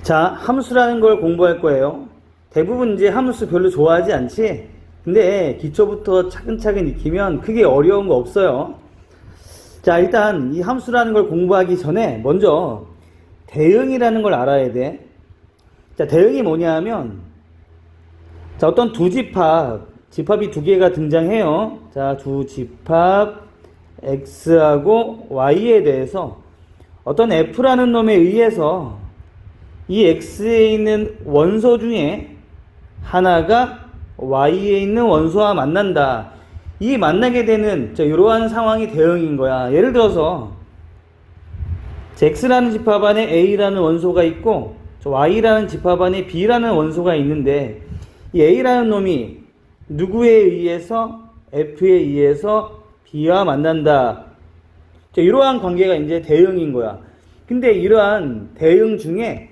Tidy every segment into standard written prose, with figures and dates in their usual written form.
자, 함수라는 걸 공부할 거예요. 대부분 이제 함수 별로 좋아하지 않지? 근데 기초부터 차근차근 익히면 크게 어려운 거 없어요. 자, 일단 이 함수라는 걸 공부하기 전에 먼저 대응이라는 걸 알아야 돼. 자, 대응이 뭐냐 하면, 자, 어떤 두 집합이 두 개가 등장해요. 자, 두 집합 x하고 y에 대해서 어떤 f라는 놈에 의해서 이 x에 있는 원소 중에 하나가 y에 있는 원소와 만난다. 이 만나게 되는 이러한 상황이 대응인 거야. 예를 들어서 x라는 집합 안에 a라는 원소가 있고 y라는 집합 안에 b라는 원소가 있는데, 이 a라는 놈이 누구에 의해서 f에 의해서 b와 만난다. 이러한 관계가 이제 대응인 거야. 근데 이러한 대응 중에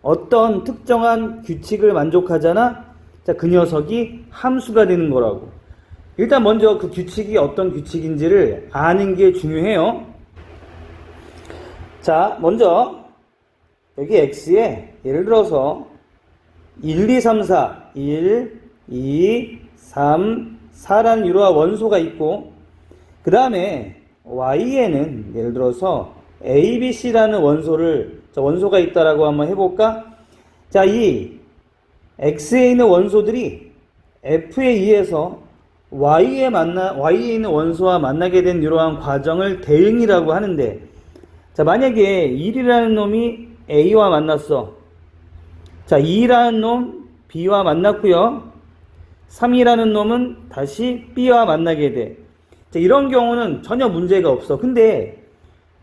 어떤 특정한 규칙을 만족하잖아? 자, 그 녀석이 함수가 되는 거라고. 일단 먼저 그 규칙이 어떤 규칙인지를 아는 게 중요해요. 자, 먼저 여기 x에 예를 들어서 1, 2, 3, 4, 1, 2, 3, 4라는 이러한 원소가 있고, 그 다음에 y에는 예를 들어서 a, b, c라는 원소가 있다라고 한번 해볼까? 자, 이 x에 있는 원소들이 f에 의해서 y에 있는 원소와 만나게 된 이러한 과정을 대응이라고 하는데, 자, 만약에 1이라는 놈이 a와 만났어. 자, 2라는 놈 b와 만났고요. 3이라는 놈은 다시 b와 만나게 돼. 자, 이런 경우는 전혀 문제가 없어. 근데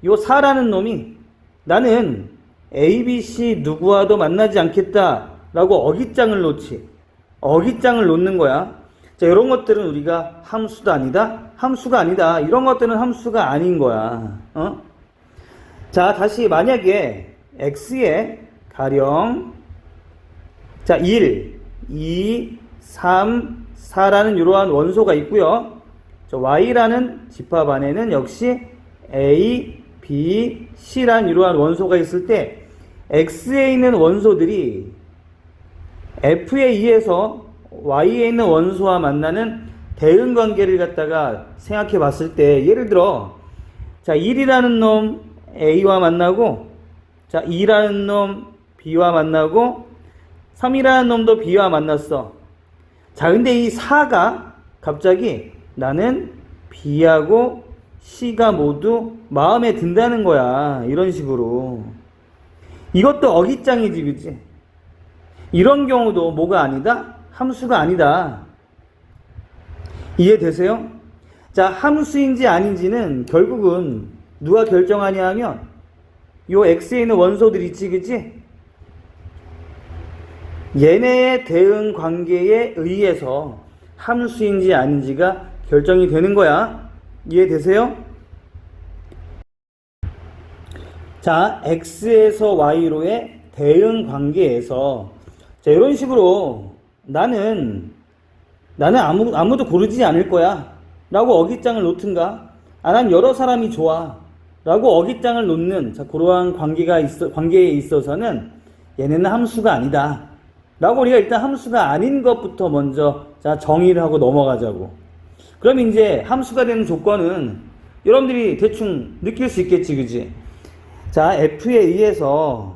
요 4라는 놈이 나는 A, B, C 누구와도 만나지 않겠다 라고 어깃장을 놓는 거야. 자, 이런 것들은 우리가 함수가 아니다. 이런 것들은 함수가 아닌 거야. 자, 다시 만약에 x에 가령 자, 1, 2, 3, 4라는 이러한 원소가 있고요. y라는 집합 안에는 역시 a, b, c라는 이러한 원소가 있을 때 x에 있는 원소들이 f에 의해서 y에 있는 원소와 만나는 대응 관계를 갖다가 생각해 봤을 때, 예를 들어 자, 1이라는 놈 a와 만나고, 자, 2라는 놈 b와 만나고, 3이라는 놈도 b와 만났어. 자, 근데 이 4가 갑자기 나는 b하고 c가 모두 마음에 든다는 거야. 이런 식으로. 이것도 어깃장이지, 그치? 이런 경우도 뭐가 아니다? 함수가 아니다. 이해되세요? 자, 함수인지 아닌지는 결국은 누가 결정하냐 하면 요 x에 있는 원소들 있지, 그치? 얘네의 대응 관계에 의해서 함수인지 아닌지가 결정이 되는 거야. 이해되세요? 자, x에서 y로의 대응 관계에서, 자, 이런 식으로 나는 아무도 고르지 않을 거야 라고 어깃장을 놓든가, 난 여러 사람이 좋아 라고 어깃장을 놓는, 자, 그러한 관계에 있어서는 얘네는 함수가 아니다 라고 우리가 일단 함수가 아닌 것부터 먼저 자, 정의를 하고 넘어가자고. 그럼 이제 함수가 되는 조건은 여러분들이 대충 느낄 수 있겠지, 그지? 자, f에 의해서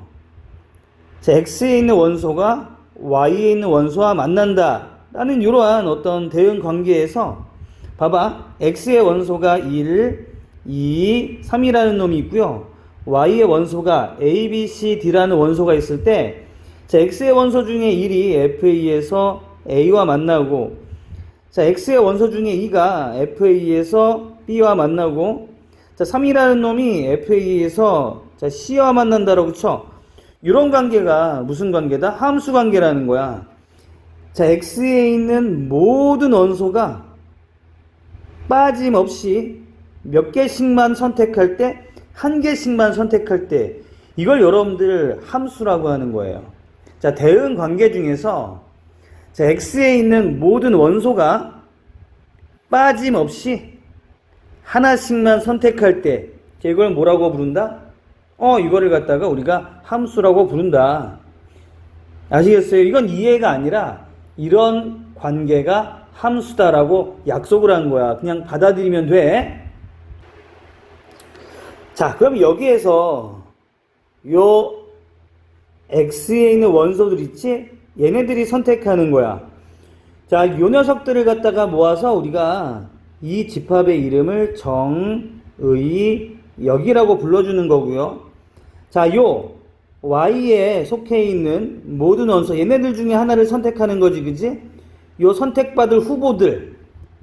자, x에 있는 원소가 y에 있는 원소와 만난다 라는 이러한 어떤 대응 관계에서 봐봐, x의 원소가 1, 2, 3이라는 놈이 있고요. y의 원소가 a, b, c, d라는 원소가 있을 때, 자, x의 원소 중에 1이 f에 의해서 a와 만나고, 자, x의 원소 중에 2가 f에 의해서 b와 만나고, 자, 3이라는 놈이 f에 의해서 자, c와 만난다라고 쳐. 이런 관계가 무슨 관계다? 함수 관계라는 거야. 자, x에 있는 모든 원소가 빠짐없이 몇 개씩만 선택할 때, 한 개씩만 선택할 때, 이걸 여러분들 함수라고 하는 거예요. 자, 대응 관계 중에서 자, x에 있는 모든 원소가 빠짐없이 하나씩만 선택할 때, 이걸 뭐라고 부른다? 이거를 갖다가 우리가 함수라고 부른다. 아시겠어요? 이건 이해가 아니라 이런 관계가 함수다라고 약속을 한 거야. 그냥 받아들이면 돼. 자, 그럼 여기에서 요 X에 있는 원소들 있지? 얘네들이 선택하는 거야. 자, 요 녀석들을 갖다가 모아서 우리가 이 집합의 이름을 정, 의, 역이라고 불러주는 거고요. 자, 요 Y에 속해 있는 모든 원소, 얘네들 중에 하나를 선택하는 거지, 그지? 요 선택받을 후보들,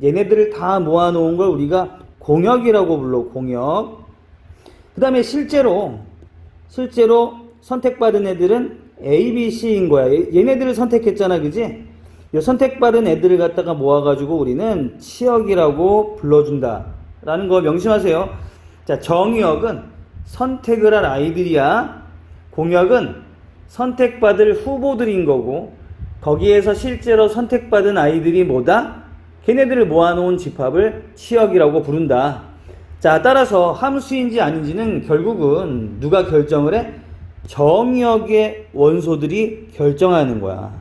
얘네들을 다 모아놓은 걸 우리가 공역이라고 불러, 공역. 그 다음에 실제로 선택받은 애들은 A, B, C인 거야. 얘네들을 선택했잖아, 그지? 요 선택받은 애들을 갖다가 모아가지고 우리는 치역이라고 불러준다. 라는 거 명심하세요. 자, 정의역은 선택을 할 아이들이야. 공역은 선택받을 후보들인 거고, 거기에서 실제로 선택받은 아이들이 뭐다? 걔네들을 모아놓은 집합을 치역이라고 부른다. 자, 따라서 함수인지 아닌지는 결국은 누가 결정을 해? 정의역의 원소들이 결정하는 거야.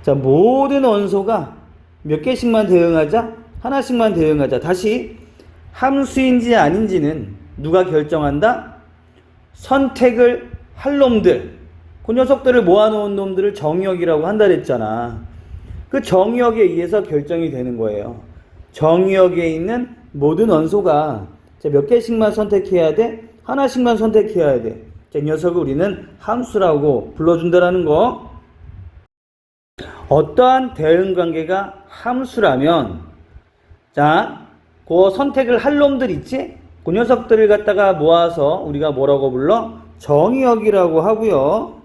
자, 모든 원소가 몇 개씩만 대응하자? 하나씩만 대응하자. 다시 함수인지 아닌지는 누가 결정한다? 선택을 할 놈들, 그 녀석들을 모아놓은 놈들을 정의역이라고 한다 그랬잖아. 그 정의역에 의해서 결정이 되는 거예요. 정의역에 있는 모든 원소가 몇 개씩만 선택해야 돼? 하나씩만 선택해야 돼. 이 녀석을 우리는 함수라고 불러준다라는 거. 어떠한 대응관계가 함수라면, 자, 그 선택을 할 놈들 있지? 그 녀석들을 갖다가 모아서 우리가 뭐라고 불러? 정의역이라고 하고요.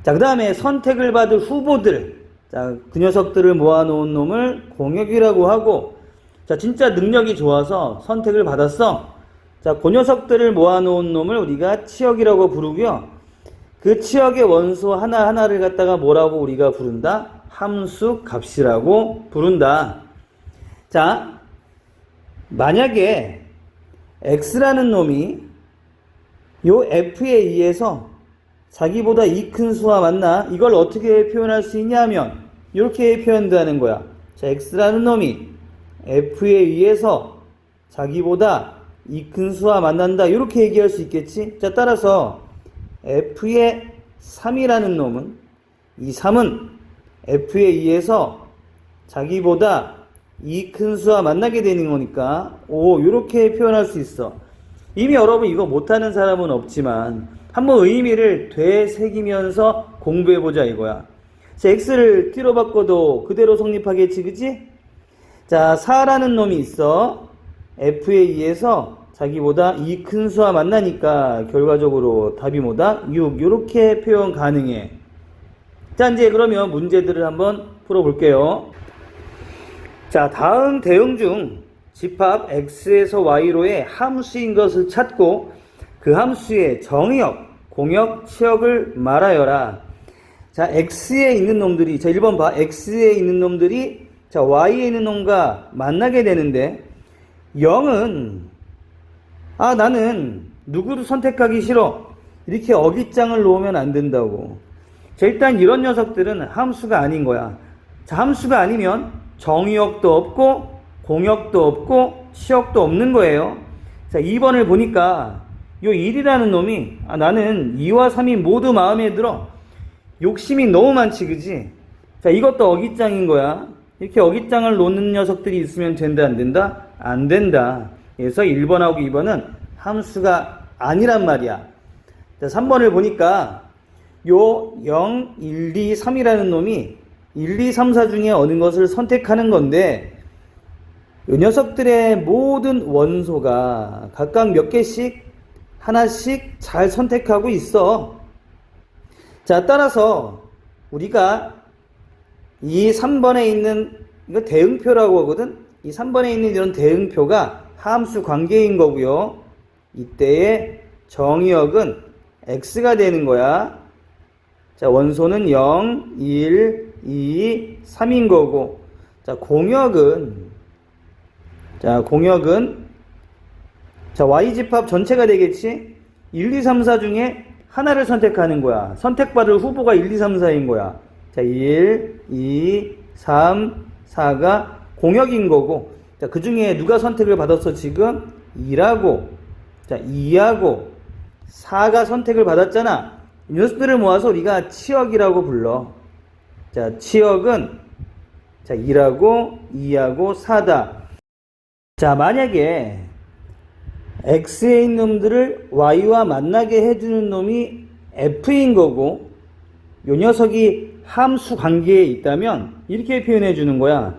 자, 그 다음에 선택을 받을 후보들, 자, 그 녀석들을 모아놓은 놈을 공역이라고 하고, 자, 진짜 능력이 좋아서 선택을 받았어. 자, 그 녀석들을 모아놓은 놈을 우리가 치역이라고 부르고요. 그 치역의 원소 하나하나를 갖다가 뭐라고 우리가 부른다? 함수 값이라고 부른다. 자, 만약에 X라는 놈이 요 F에 의해서 자기보다 이 큰 수와 만나, 이걸 어떻게 표현할 수 있냐면 이렇게 표현되는 거야. 자, X라는 놈이 F에 의해서 자기보다 이 큰 수와 만난다, 이렇게 얘기할 수 있겠지. 자, 따라서 F의 3이라는 놈은, 이 3은 F에 의해서 자기보다 이 큰 수와 만나게 되는 거니까 이렇게 표현할 수 있어. 이미 여러분 이거 못하는 사람은 없지만 한번 의미를 되새기면서 공부해보자 이거야. 자, X를 뒤로 바꿔도 그대로 성립하겠지, 그치? 자, 4라는 놈이 있어. F에 의해서 자기보다 이 큰 수와 만나니까 결과적으로 답이 뭐다? 6. 이렇게 표현 가능해. 자, 이제 그러면 문제들을 한번 풀어볼게요. 자, 다음 대응 중 집합 X에서 Y로의 함수인 것을 찾고 그 함수의 정의역, 공역, 치역을 말하여라. 자, X에 있는 놈들이, 자, 1번 봐. X에 있는 놈들이, 자, Y에 있는 놈과 만나게 되는데, 0은, 나는 누구도 선택하기 싫어. 이렇게 어깃장을 놓으면 안 된다고. 자, 일단 이런 녀석들은 함수가 아닌 거야. 자, 함수가 아니면 정의역도 없고, 공역도 없고, 치역도 없는 거예요. 자, 2번을 보니까, 요 1이라는 놈이, 나는 2와 3이 모두 마음에 들어. 욕심이 너무 많지, 그지? 자, 이것도 어깃장인 거야. 이렇게 어깃장을 놓는 녀석들이 있으면 된다, 안 된다? 안 된다. 그래서 1번하고 2번은 함수가 아니란 말이야. 자, 3번을 보니까 요 0, 1, 2, 3이라는 놈이 1, 2, 3, 4 중에 어느 것을 선택하는 건데, 이 녀석들의 모든 원소가 각각 몇 개씩 하나씩 잘 선택하고 있어. 자, 따라서 우리가 이 3번에 있는, 이거 대응표라고 하거든. 이 3번에 있는 이런 대응표가 함수 관계인 거고요. 이때의 정의역은 X가 되는 거야. 자, 원소는 0, 1, 2, 3인 거고. 자, 공역은 Y집합 전체가 되겠지? 1, 2, 3, 4 중에 하나를 선택하는 거야. 선택받을 후보가 1, 2, 3, 4인 거야. 자, 1, 2, 3, 4가 공역인 거고, 자, 그 중에 누가 선택을 받았어, 지금? 2라고, 자, 2하고, 4가 선택을 받았잖아. 이 녀석들을 모아서 우리가 치역이라고 불러. 자, 치역은, 자, 2라고, 2하고, 4다. 자, 만약에, X에 있는 놈들을 Y와 만나게 해주는 놈이 F인 거고, 요 녀석이 함수 관계에 있다면 이렇게 표현해 주는 거야.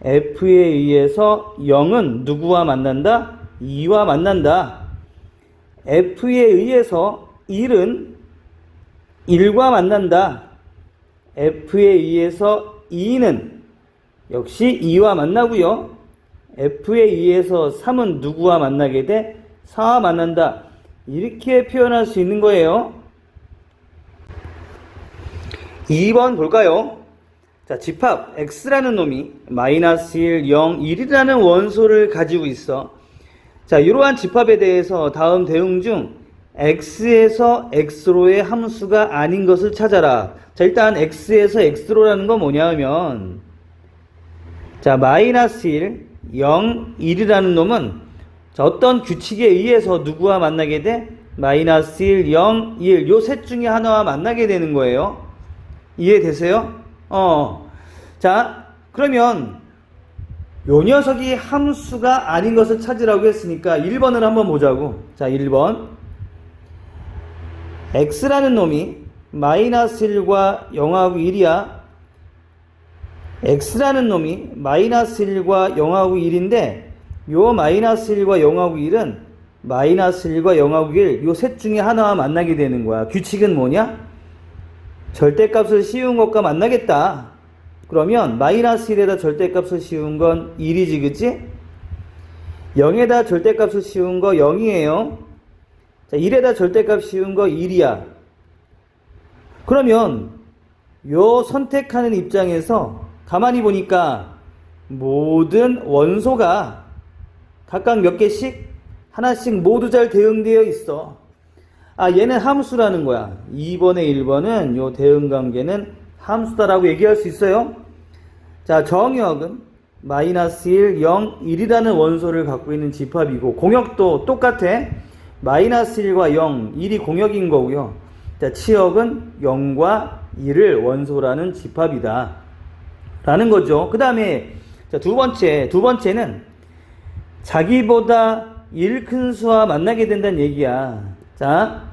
F에 의해서 0은 누구와 만난다? 2와 만난다. F에 의해서 1은 1과 만난다. F에 의해서 2는 역시 2와 만나고요. F에 의해서 3은 누구와 만나게 돼? 4와 만난다. 이렇게 표현할 수 있는 거예요. 2번 볼까요? 자, 집합 X라는 놈이 마이너스 1, 0, 1이라는 원소를 가지고 있어. 자, 이러한 집합에 대해서 다음 대응 중 X에서 X로의 함수가 아닌 것을 찾아라. 자, 일단 X에서 X로라는 건 뭐냐 하면, 자, 마이너스 1, 0, 1이라는 놈은 자, 어떤 규칙에 의해서 누구와 만나게 돼? 마이너스 1, 0, 1 요 셋 중에 하나와 만나게 되는 거예요. 이해되세요? 자, 그러면 요 녀석이 함수가 아닌 것을 찾으라고 했으니까 1번을 한번 보자고. 자, 1번. X라는 놈이 마이너스 1과 0하고 1이야. X라는 놈이 마이너스 1과 0하고 1인데 요 마이너스 1과 0하고 1은 마이너스 1과 0하고 1 요 셋 중에 하나와 만나게 되는 거야. 규칙은 뭐냐? 절대값을 씌운 것과 만나겠다. 그러면 마이너스 1에다 절대값을 씌운 건 1이지, 그치? 0에다 절대값을 씌운 거 0이에요. 자, 1에다 절대값 씌운 거 1이야. 그러면 요 선택하는 입장에서 가만히 보니까 모든 원소가 각각 몇 개씩 하나씩 모두 잘 대응되어 있어. 아, 얘는 함수라는 거야. 2번에 1번은 요 대응 관계는 함수다라고 얘기할 수 있어요. 자, 정역은 마이너스 1, 0, 1이라는 원소를 갖고 있는 집합이고, 공역도 똑같아. 마이너스 1과 0, 1이 공역인 거고요. 자, 치역은 0과 1을 원소라는 집합이다. 라는 거죠. 그 다음에, 자, 두 번째는 자기보다 1 큰 수와 만나게 된다는 얘기야. 자,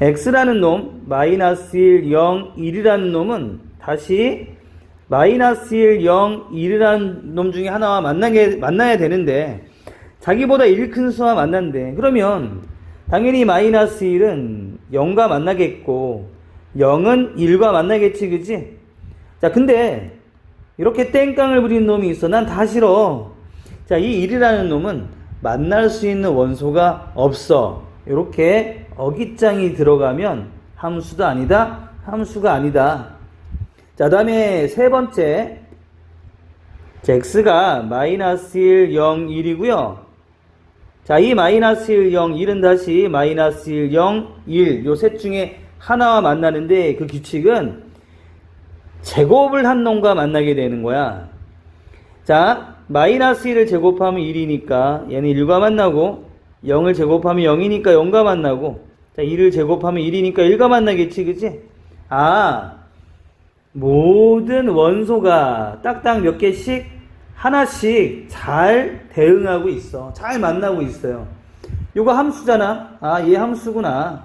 X라는 놈, 마이너스 1, 0, 1이라는 놈은 다시 마이너스 1, 0, 1이라는 놈 중에 하나와 만나야 되는데, 자기보다 1 큰 수와 만난대. 그러면 당연히 마이너스 1은 0과 만나겠고 0은 1과 만나겠지, 그지? 자, 근데 이렇게 땡깡을 부리는 놈이 있어. 난 다 싫어. 자, 이 1이라는 놈은 만날 수 있는 원소가 없어. 이렇게 어깃장이 들어가면 함수도 아니다, 함수가 아니다. 자, 다음에 세 번째. 자, X가 마이너스 1, 0, 1이고요. 자, 이 마이너스 1, 0, 1은 다시 마이너스 1, 0, 1 요 셋 중에 하나와 만나는데 그 규칙은 제곱을 한 놈과 만나게 되는 거야. 자, 마이너스 1을 제곱하면 1이니까 얘는 1과 만나고, 0을 제곱하면 0이니까 0과 만나고, 자, 1을 제곱하면 1이니까 1과 만나겠지, 그치? 아, 모든 원소가 딱딱 몇 개씩 하나씩 잘 대응하고 있어. 잘 만나고 있어요. 요거 함수잖아. 아, 얘 함수구나.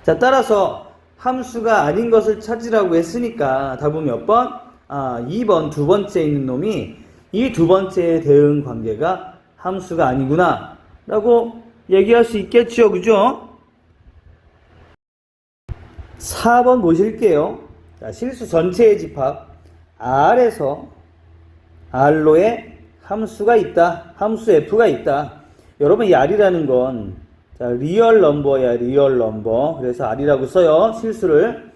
자, 따라서 함수가 아닌 것을 찾으라고 했으니까 답은 몇 번? 아, 2번 두 번째 있는 놈이 이 두 번째 대응 관계가 함수가 아니구나 라고 얘기할 수 있겠죠, 그죠? 4번 보실게요. 자, 실수 전체의 집합 R에서 R로의 함수가 있다. 함수 F가 있다. 여러분, 이 R이라는 건 자, 리얼 넘버야, 리얼 넘버. 그래서 R이라고 써요, 실수를.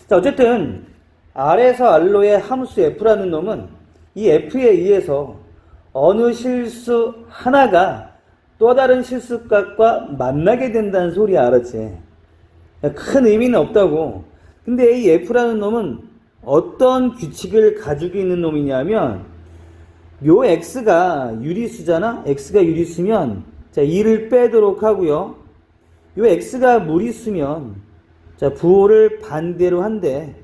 자, 어쨌든 R에서 R로의 함수 F라는 놈은 이 F에 의해서 어느 실수 하나가 또 다른 실수값과 만나게 된다는 소리야, 알았지? 큰 의미는 없다고. 근데 이 F라는 놈은 어떤 규칙을 가지고 있는 놈이냐면, 요 X가 유리수잖아? X가 유리수면, 자, 2를 빼도록 하고요. 요 X가 무리수면, 자, 부호를 반대로 한대.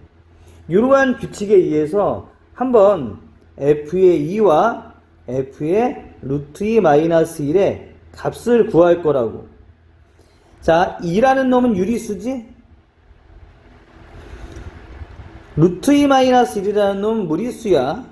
이러한 규칙에 의해서 한번 F의 2와 F의 루트 2 마이너스 1의 값을 구할 거라고. 자, 2라는 놈은 유리수지? 루트 2 마이너스 1이라는 놈은 무리수야.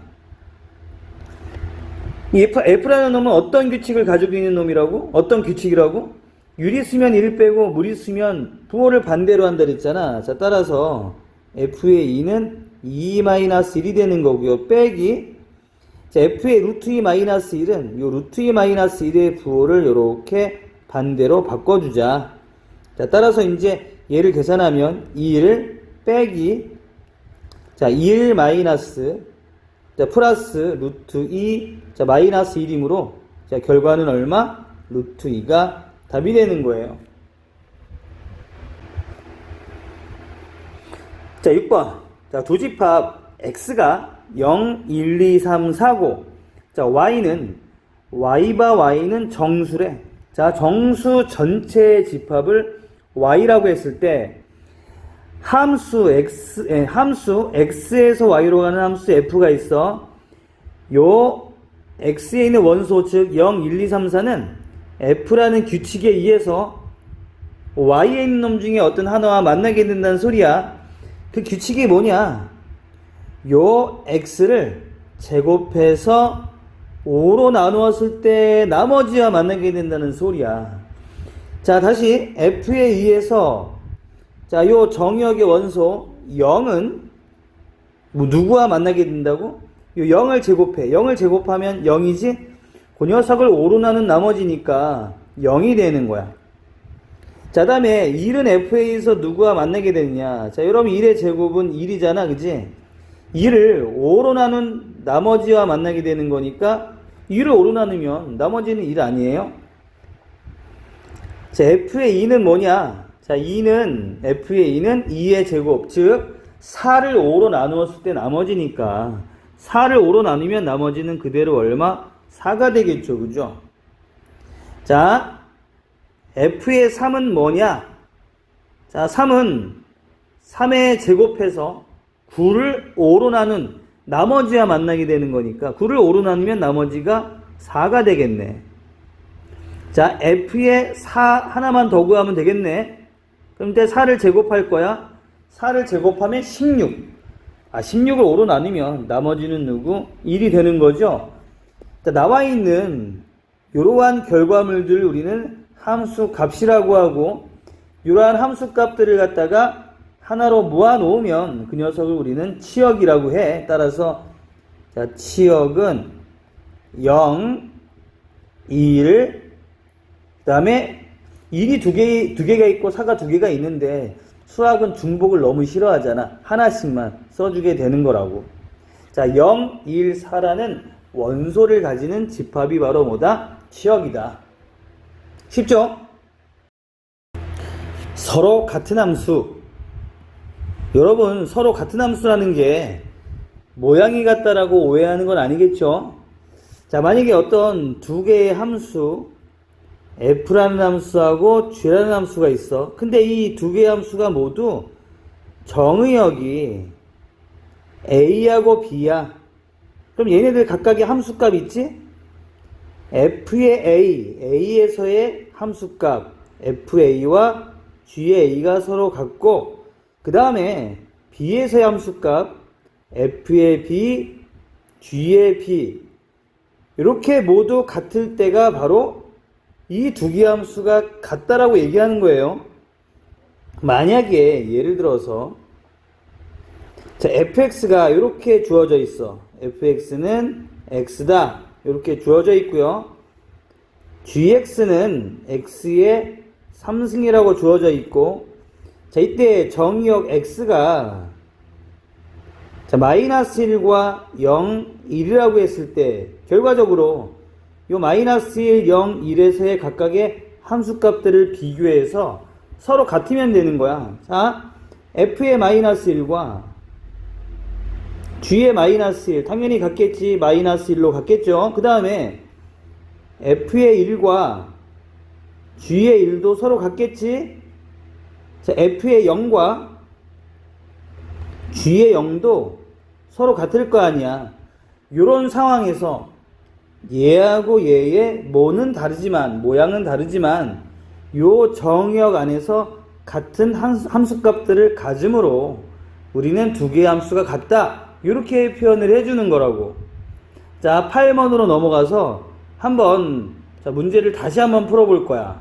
이 F라는 놈은 어떤 규칙을 가지고 있는 놈이라고? 어떤 규칙이라고? 유리수면 1 빼고 무리수면 부호를 반대로 한다 그랬잖아. 자, 따라서 F의 2는 2-1이 되는 거고요. 빼기. 자, F의 루트 2 마이너스 1은 요 루트 2 마이너스 1의 부호를 이렇게 반대로 바꿔주자. 자, 따라서 이제 얘를 계산하면 2를 빼기. 자, 1 마이너스. 자, 플러스 루트 2. 자, 마이너스 1이므로. 자, 결과는 얼마? 루트 2가 답이 되는 거예요. 자, 6번. 자, 두집합 x가 0, 1, 2, 3, 4고, 자, y바 y는 정수래. 자, 정수 전체의 집합을 y라고 했을 때, 함수 x에서 y로 가는 함수 f가 있어. 요 x에 있는 원소, 즉 0, 1, 2, 3, 4는 f라는 규칙에 의해서 y에 있는 놈 중에 어떤 하나와 만나게 된다는 소리야. 그 규칙이 뭐냐? 요 x를 제곱해서 5로 나누었을 때 나머지와 만나게 된다는 소리야. 자, 다시 f에 의해서, 자, 요 정의역의 원소 0은 누구와 만나게 된다고? 요 0을 제곱해. 0을 제곱하면 0이지? 그 녀석을 5로 나눈 나머지니까 0이 되는 거야. 자, 다음에 1은 f에 의해서 누구와 만나게 되느냐? 자, 여러분 1의 제곱은 1이잖아, 그지? 2를 5로 나눈 나머지와 만나게 되는 거니까 2를 5로 나누면 나머지는 1 아니에요? 자, f의 2는 뭐냐? 자, f의 2는 2의 제곱, 즉 4를 5로 나누었을 때 나머지니까 4를 5로 나누면 나머지는 그대로 얼마? 4가 되겠죠, 그죠? 자, f의 3은 뭐냐? 자, 3의 제곱해서 9를 5로 나눈 나머지와 만나게 되는 거니까 9를 5로 나누면 나머지가 4가 되겠네. 자, f의 4 하나만 더 구하면 되겠네. 그럼 이제 4를 제곱할 거야. 4를 제곱하면 16. 16을 5로 나누면 나머지는 누구? 1이 되는 거죠. 자, 나와 있는 이러한 결과물들을 우리는 함수 값이라고 하고, 이러한 함수 값들을 갖다가 하나로 모아놓으면 그 녀석을 우리는 치역이라고 해. 따라서 자, 치역은 0, 1, 그 다음에 1이 두 개가 있고 4가 두 개가 있는데 수학은 중복을 너무 싫어하잖아. 하나씩만 써주게 되는 거라고. 자, 0, 1, 4라는 원소를 가지는 집합이 바로 뭐다? 치역이다. 쉽죠? 서로 같은 함수. 여러분, 서로 같은 함수라는 게 모양이 같다라고 오해하는 건 아니겠죠? 자, 만약에 어떤 두 개의 함수, f라는 함수하고 g라는 함수가 있어. 근데 이 두 개의 함수가 모두 정의역이 a하고 b야. 그럼 얘네들 각각의 함수값 있지? f의 a에서의 함수값 fa와 g의 a가 서로 같고, 그 다음에 b에서의 함수값 f의 b, g의 b, 이렇게 모두 같을 때가 바로 이 두 개의 함수가 같다라고 얘기하는 거예요. 만약에 예를 들어서 자, fx가 이렇게 주어져 있어. fx는 x다. 이렇게 주어져 있고요. gx는 x의 3승이라고 주어져 있고, 자, 이때 정의역 x가 자, 마이너스 1과 0, 1이라고 했을 때 결과적으로 요 마이너스 1, 0, 1에서의 각각의 함수값들을 비교해서 서로 같으면 되는 거야. 자, f의 마이너스 1과 g의 마이너스 1, 당연히 같겠지. 마이너스 1로 같겠죠. 그 다음에 f의 1과 g의 1도 서로 같겠지. 자, f의 0과 g의 0도 서로 같을 거 아니야. 요런 상황에서 얘하고 얘의 뭐는 다르지만, 모양은 다르지만 요 정역 안에서 같은 함수값들을 가짐으로 우리는 두 개의 함수가 같다. 이렇게 표현을 해주는 거라고. 자, 8번으로 넘어가서 한번 문제를 다시 한번 풀어볼 거야.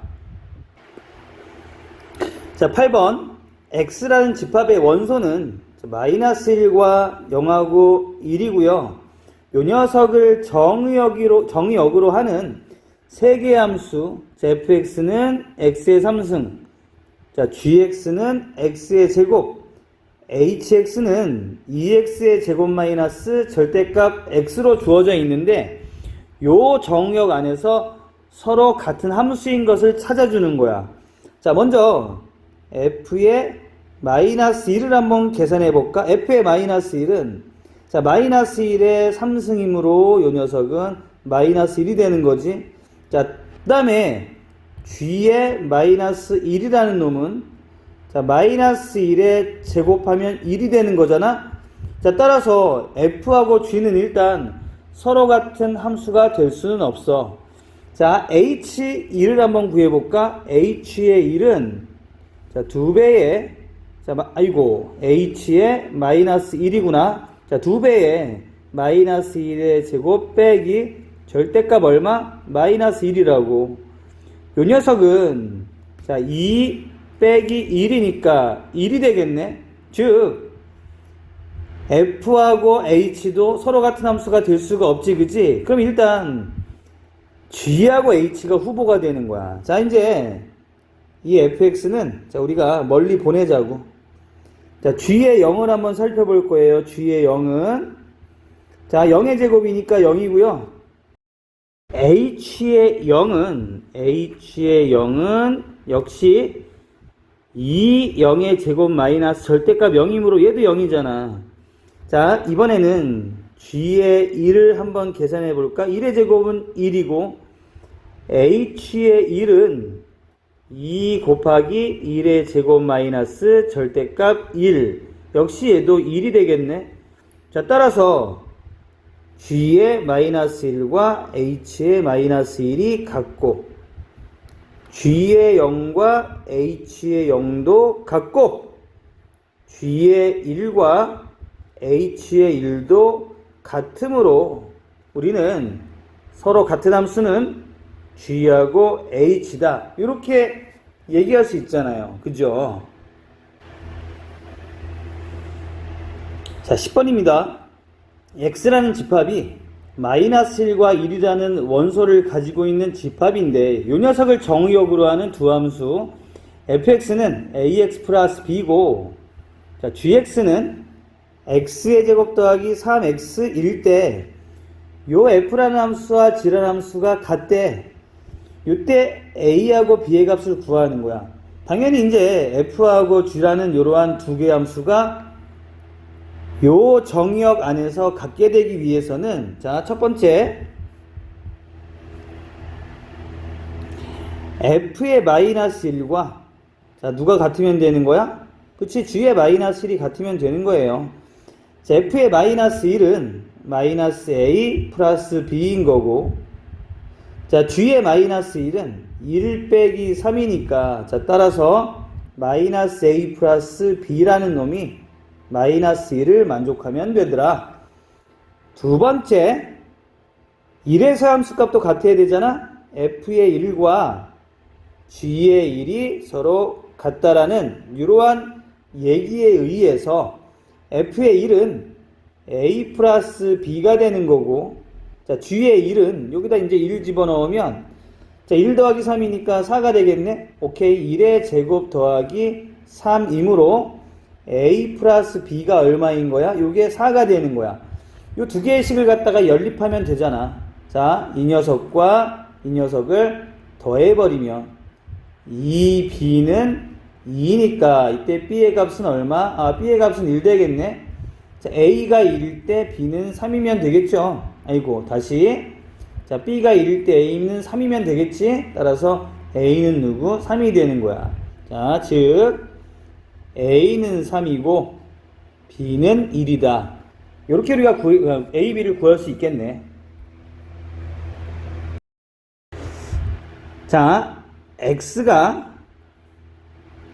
자, 8번. x라는 집합의 원소는 마이너스 1과 0하고 1이고요. 요 녀석을 정의역으로 하는 세 개의 함수. 자, fx는 x의 3승, 자, gx는 x의 제곱, hx는 2x의 제곱 마이너스 절대값 x로 주어져 있는데 요 정의역 안에서 서로 같은 함수인 것을 찾아주는 거야. 자, 먼저 f의 마이너스 1을 한번 계산해 볼까? f의 마이너스 1은 자, 마이너스 1의 3승이므로 요 녀석은 마이너스 1이 되는 거지. 자, 그 다음에 g의 마이너스 1이라는 놈은 자, 마이너스 1에 제곱하면 1이 되는 거잖아. 자, 따라서 f하고 g는 일단 서로 같은 함수가 될 수는 없어. 자, h1을 한번 구해볼까? h의 1은 자, 2배의 자, h의 마이너스 1이구나. 자, 2배의 마이너스 1의 제곱 빼기 절대값 얼마? 마이너스 1이라고. 요 녀석은 자, 2 빼기 1이니까 1이 되겠네. 즉 f하고 h도 서로 같은 함수가 될 수가 없지, 그지? 그럼 일단 g하고 h가 후보가 되는 거야. 자, 이제 이 fx는 자, 우리가 멀리 보내자고. 자, g의 0을 한번 살펴볼 거예요. g의 0은 자, 0의 제곱이니까 0이고요. h의 0은 역시 2 0의 제곱 마이너스 절대값 0이므로 얘도 0이잖아. 자, 이번에는 g의 1을 한번 계산해 볼까? 1의 제곱은 1이고 h의 1은 2 곱하기 1의 제곱 마이너스 절대값 1. 역시 얘도 1이 되겠네. 자, 따라서 g의 마이너스 1과 h의 마이너스 1이 같고 g의 0과 h의 0도 같고 g의 1과 h의 1도 같으므로 우리는 서로 같은 함수는 g하고 h다. 이렇게 얘기할 수 있잖아요. 그죠? 자, 10번입니다. x라는 집합이 마이너스 1과 1이라는 원소를 가지고 있는 집합인데 이 녀석을 정의역으로 하는 두 함수 fx는 ax 플러스 b고 자, gx는 x의 제곱 더하기 3x일 때 요 f라는 함수와 g라는 함수가 같대. 이때 a하고 b의 값을 구하는 거야. 당연히 이제 f하고 g라는 이러한 두 개의 함수가 요 정의역 안에서 갖게 되기 위해서는 자, 첫 번째 f의 마이너스 1과 자, 누가 같으면 되는 거야? 그치, g의 마이너스 1이 같으면 되는 거예요. 자, f의 마이너스 1은 마이너스 a 플러스 b인 거고 자, g의 마이너스 1은 1 빼기 3이니까 자, 따라서 마이너스 a 플러스 b라는 놈이 마이너스 1을 만족하면 되더라. 두 번째 1에서 함수값도 같아야 되잖아. f의 1과 g의 1이 서로 같다라는 이러한 얘기에 의해서 f의 1은 a 플러스 b가 되는 거고 자, g의 1은 여기다 이제 1 집어넣으면 자, 1 더하기 3이니까 4가 되겠네. 오케이. 1의 제곱 더하기 3이므로 a 플러스 b가 얼마인 거야? 요게 4가 되는 거야. 요 두 개의 식을 갖다가 연립하면 되잖아. 자, 이 녀석과 이 녀석을 더해버리면 이 b는 2니까 이때 b의 값은 얼마? b의 값은 1 되겠네. 자, a가 1일 때 b는 3이면 되겠죠. 아이고, 다시. 자, b가 1일 때 a는 3이면 되겠지. 따라서 a는 누구? 3이 되는 거야. 자, 즉 a는 3이고 b는 1이다. 이렇게 우리가 a, b를 구할 수 있겠네. 자, x가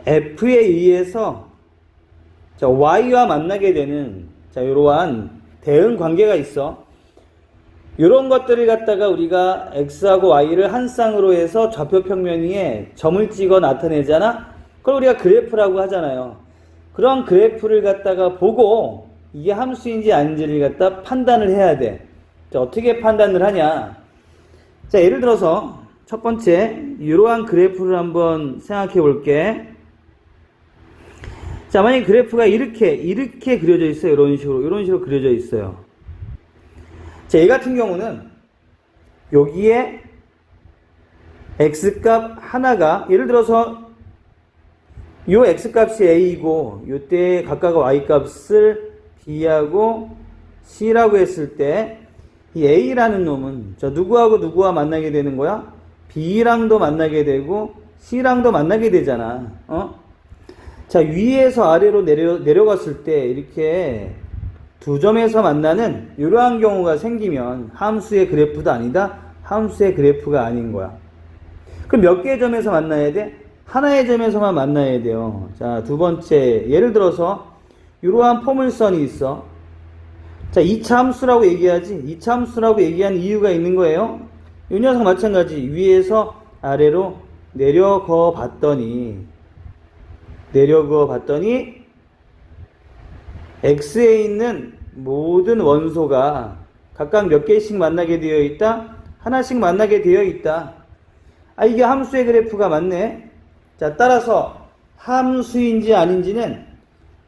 f에 의해서 자, y와 만나게 되는 자, 이러한 대응 관계가 있어. 이런 것들을 갖다가 우리가 x하고 y를 한 쌍으로 해서 좌표 평면 위에 점을 찍어 나타내잖아. 그걸 우리가 그래프라고 하잖아요. 그런 그래프를 갖다가 보고 이게 함수인지 아닌지를 갖다 판단을 해야 돼. 자, 어떻게 판단을 하냐? 자, 예를 들어서 첫 번째 이러한 그래프를 한번 생각해 볼게. 자, 만약에 그래프가 이렇게 그려져 있어요. 이런 식으로 그려져 있어요. 자, 얘 같은 경우는 여기에 x값 하나가 예를 들어서 요 x값이 a이고 요때 각각 y값을 b하고 c라고 했을 때 이 a라는 놈은 자, 누구하고 누구와 만나게 되는 거야? b랑도 만나게 되고 c랑도 만나게 되잖아. 자, 위에서 아래로 내려갔을 때 이렇게 두 점에서 만나는 이러한 경우가 생기면 함수의 그래프도 아니다. 함수의 그래프가 아닌 거야. 그럼 몇 개의 점에서 만나야 돼? 하나의 점에서만 만나야 돼요. 자, 두 번째 예를 들어서 이러한 포물선이 있어. 자, 2차 함수라고 얘기하지. 2차 함수라고 얘기하는 이유가 있는 거예요. 이 녀석 마찬가지. 위에서 아래로 내려가 봤더니 x에 있는 모든 원소가 각각 몇 개씩 만나게 되어 있다? 하나씩 만나게 되어 있다. 이게 함수의 그래프가 맞네. 자, 따라서 함수인지 아닌지는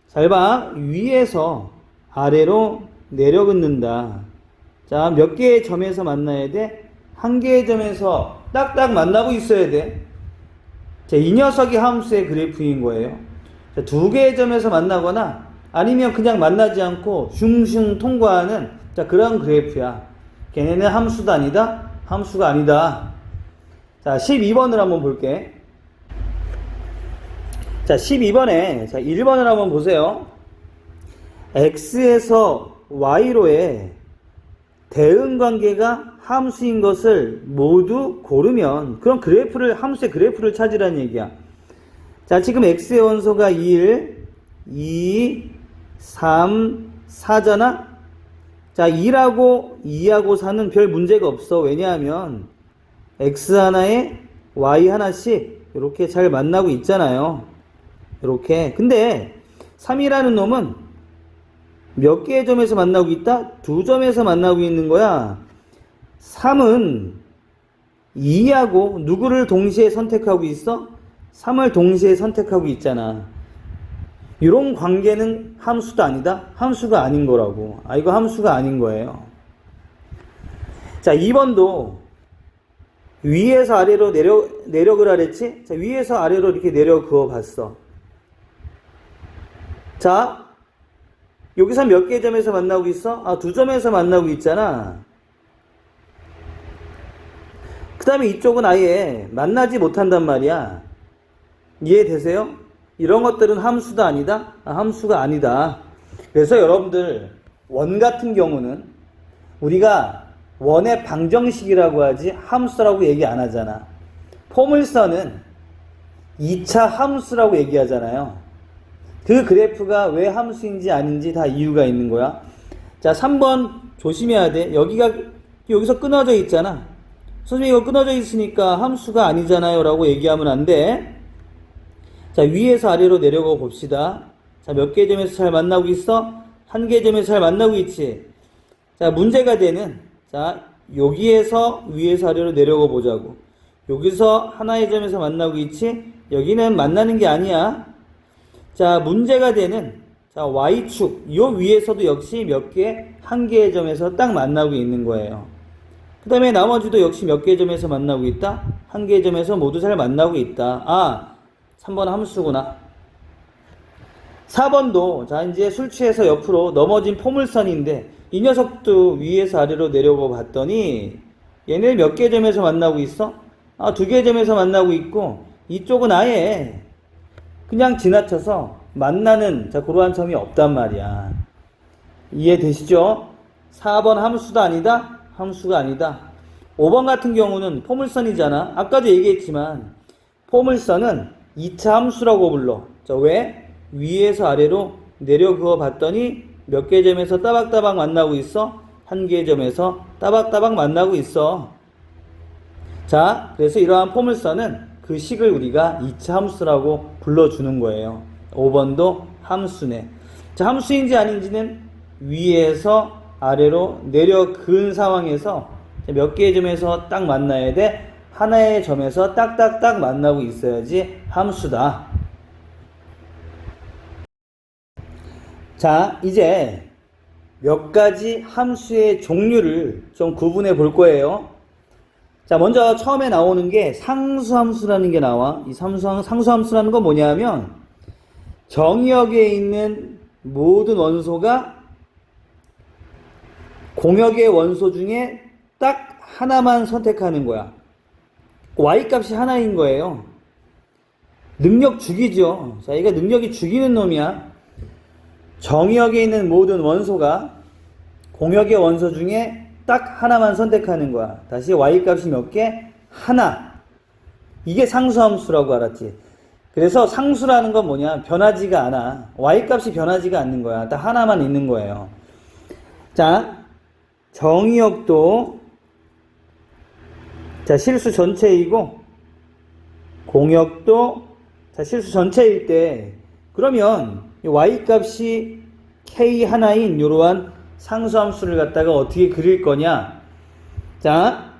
잘 봐. 위에서 아래로 내려 긋는다. 자, 몇 개의 점에서 만나야 돼? 한 개의 점에서 딱딱 만나고 있어야 돼. 자, 이 녀석이 함수의 그래프인 거예요. 자, 두 개의 점에서 만나거나 아니면 그냥 만나지 않고 슝슝 통과하는 자, 그런 그래프야. 걔네는 함수도 아니다. 함수가 아니다. 자, 12번을 한번 볼게. 자, 12번에 자, 1번을 한번 보세요. x에서 y로의 대응 관계가 함수인 것을 모두 고르면 그럼 함수의 그래프를 찾으라는 얘기야. 자, 지금 x의 원소가 1, 2, 3, 4잖아? 자, 1하고 2하고 4는 별 문제가 없어. 왜냐하면 x 하나에 y 하나씩 이렇게 잘 만나고 있잖아요. 이렇게. 근데 3이라는 놈은 몇 개의 점에서 만나고 있다? 두 점에서 만나고 있는 거야. 3은 2하고 누구를 동시에 선택하고 있어? 3을 동시에 선택하고 있잖아. 이런 관계는 함수도 아니다? 함수가 아닌 거라고. 이거 함수가 아닌 거예요. 자, 2번도 위에서 아래로 내려그라 그랬지? 자, 위에서 아래로 이렇게 내려 그어 봤어. 자, 여기서 몇 개의 점에서 만나고 있어? 두 점에서 만나고 있잖아. 그 다음에 이쪽은 아예 만나지 못한단 말이야. 이해되세요? 이런 것들은 함수도 아니다? 함수가 아니다. 그래서 여러분들 원 같은 경우는 우리가 원의 방정식이라고 하지 함수라고 얘기 안 하잖아. 포물선은 2차 함수라고 얘기하잖아요. 그 그래프가 왜 함수인지 아닌지 다 이유가 있는 거야. 자, 3번 조심해야 돼. 여기서 끊어져 있잖아. 선생님 이거 끊어져 있으니까 함수가 아니잖아요 라고 얘기하면 안 돼. 자, 위에서 아래로 내려가 봅시다. 자, 몇 개의 점에서 잘 만나고 있어? 한 개의 점에서 잘 만나고 있지. 자, 문제가 되는 자, 여기에서 위에서 아래로 내려가 보자고. 여기서 하나의 점에서 만나고 있지. 여기는 만나는 게 아니야. 자, 문제가 되는 자, Y축 요 위에서도 역시 몇 개? 한 개의 점에서 딱 만나고 있는 거예요. 그 다음에 나머지도 역시 몇 개의 점에서 만나고 있다? 한 개의 점에서 모두 잘 만나고 있다. 아, 3번 함수구나. 4번도 자 이제 술 취해서 옆으로 넘어진 포물선인데 이 녀석도 위에서 아래로 내려고 봤더니 얘네 몇 개의 점에서 만나고 있어? 아, 2개의 점에서 만나고 있고 이쪽은 아예 그냥 지나쳐서 만나는 자 그러한 점이 없단 말이야. 이해되시죠? 4번 함수도 아니다. 함수가 아니다. 5번 같은 경우는 포물선이잖아. 아까도 얘기했지만 포물선은 2차 함수라고 불러. 자, 왜? 위에서 아래로 내려 그어 봤더니 몇 개의 점에서 따박따박 만나고 있어? 한 개의 점에서 따박따박 만나고 있어. 자, 그래서 이러한 포물선은 그 식을 우리가 2차 함수라고 불러주는 거예요. 5번도 함수네. 자, 함수인지 아닌지는 위에서 아래로 내려 그은 상황에서 몇 개의 점에서 딱 만나야 돼? 하나의 점에서 딱딱딱 만나고 있어야지 함수다. 자, 이제 몇 가지 함수의 종류를 좀 구분해 볼 거예요. 자, 먼저 처음에 나오는 게 상수함수라는 게 나와. 이 상수함수라는 건 뭐냐면 정의역에 있는 모든 원소가 공역의 원소 중에 딱 하나만 선택하는 거야. y값이 하나인 거예요. 능력 죽이죠. 자, 얘가 능력이 죽이는 놈이야. 정의역에 있는 모든 원소가 공역의 원소 중에 딱 하나만 선택하는 거야. 다시 y값이 몇 개? 하나. 이게 상수함수라고 알았지. 그래서 상수라는 건 뭐냐? 변하지가 않아. y값이 변하지가 않는 거야. 딱 하나만 있는 거예요. 자, 정의역도 자 실수 전체이고 공역도 자 실수 전체일 때 그러면 y값이 k 하나인 이러한 상수함수를 갖다가 어떻게 그릴 거냐? 자,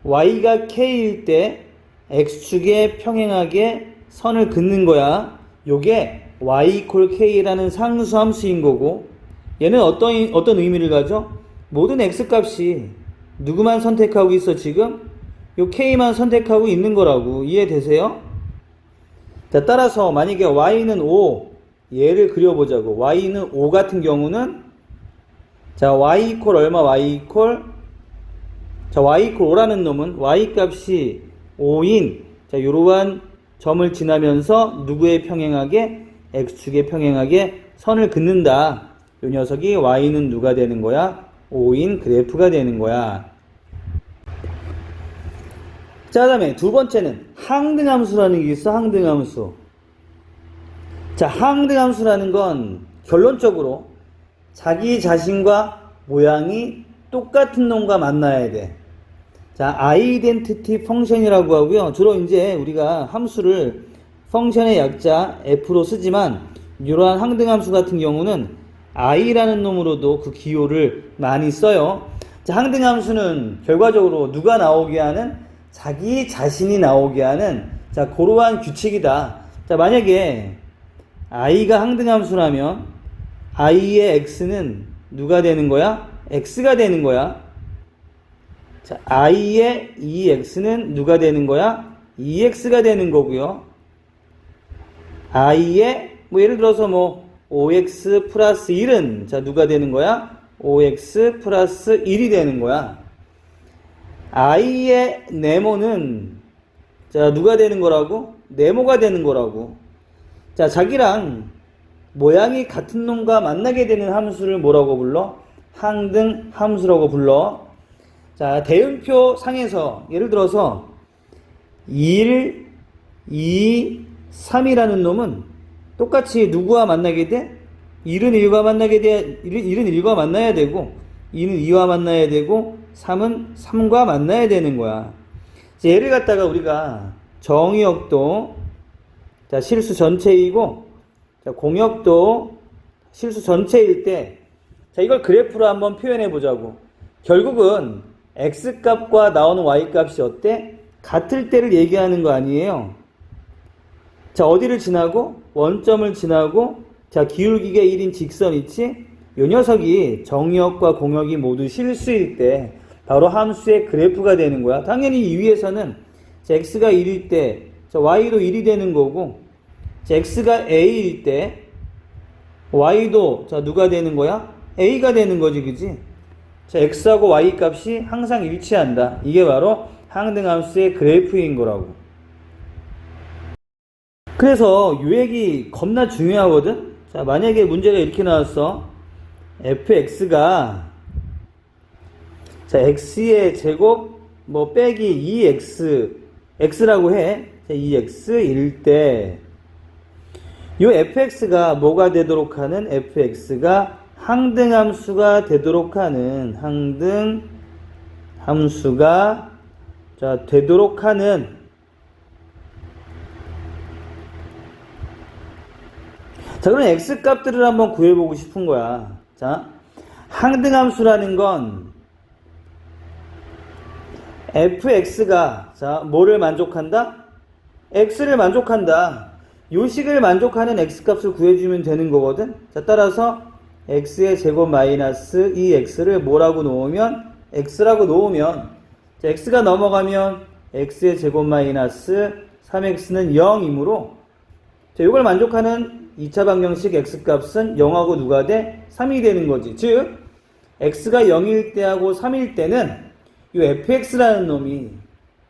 y가 k일 때 x축에 평행하게 선을 긋는 거야. 요게 y = k라는 상수함수인 거고 얘는 어떤 의미를 가져? 모든 x값이 누구만 선택하고 있어 지금? 요 k만 선택하고 있는 거라고. 이해되세요? 자, 따라서 만약에 y는 5 얘를 그려보자고. y는 5 같은 경우는 자, y = 얼마? y = 자, y = 5라는 놈은 y 값이 5인 자, 이러한 점을 지나면서 누구에 평행하게? x축에 평행하게 선을 긋는다. 이 녀석이 y는 누가 되는 거야? 5인 그래프가 되는 거야. 자, 다음에 두 번째는 항등함수라는 게 있어. 항등함수. 자, 항등함수라는 건 결론적으로 자기 자신과 모양이 똑같은 놈과 만나야 돼. 자, 아이덴티티 펑션이라고 하고요. 주로 이제 우리가 함수를 펑션의 약자 f로 쓰지만 이러한 항등함수 같은 경우는 i라는 놈으로도 그 기호를 많이 써요. 자, 항등함수는 결과적으로 누가 나오게 하는? 자기 자신이 나오게 하는 자, 그러한 규칙이다. 자, 만약에 i가 항등함수라면 i의 x는 누가 되는 거야? x가 되는 거야. 자, i의 2x는 누가 되는 거야? 2x가 되는 거고요. i의 예를 들어서 5x 플러스 1은 자, 누가 되는 거야? 5x 플러스 1이 되는 거야. i의 네모는 자, 누가 되는 거라고? 네모가 되는 거라고. 자, 자기랑 모양이 같은 놈과 만나게 되는 함수를 뭐라고 불러? 항등 함수라고 불러. 자, 대응표 상에서 예를 들어서 1, 2, 3이라는 놈은 똑같이 누구와 만나게 돼? 1은 1과 만나게 돼. 1은 1과 만나야 되고 2는 2와 만나야 되고 3은 3과 만나야 되는 거야. 얘를 갖다가 우리가 정의역도 자, 실수 전체이고 자, 공역도 실수 전체일 때 자, 이걸 그래프로 한번 표현해 보자고. 결국은 x값과 나오는 y값이 어때? 같을 때를 얘기하는 거 아니에요. 자, 어디를 지나고? 원점을 지나고 자, 기울기가 1인 직선 있지? 요 녀석이 정역과 공역이 모두 실수일 때 바로 함수의 그래프가 되는 거야. 당연히 이 위에서는 자, x가 1일 때 자, y도 1이 되는 거고 자, x가 a일 때 y도 자, 누가 되는 거야? a가 되는 거지, 그지? 자, x하고 y 값이 항상 일치한다. 이게 바로 항등함수의 그래프인 거라고. 그래서 요액이 겁나 중요하거든? 자, 만약에 문제가 이렇게 나왔어. fx가 자, x의 제곱 뭐 빼기 2x x라고 해. 자, 2x일 때 요 fx가 뭐가 되도록 하는 fx가 항등함수가 되도록 하는 항등함수가 자, 되도록 하는 자, 그럼 x 값들을 한번 구해보고 싶은 거야. 자, 항등함수라는 건 fx가 자, 뭐를 만족한다? x를 만족한다. 요 식을 만족하는 x값을 구해주면 되는 거거든. 자, 따라서 x의 제곱 마이너스 2x를 뭐라고 놓으면 x라고 놓으면 자, x가 넘어가면 x의 제곱 마이너스 3x는 0이므로 자, 요걸 만족하는 2차 방정식 x값은 0하고 누가 돼? 3이 되는 거지. 즉 x가 0일 때하고 3일 때는 요 fx라는 놈이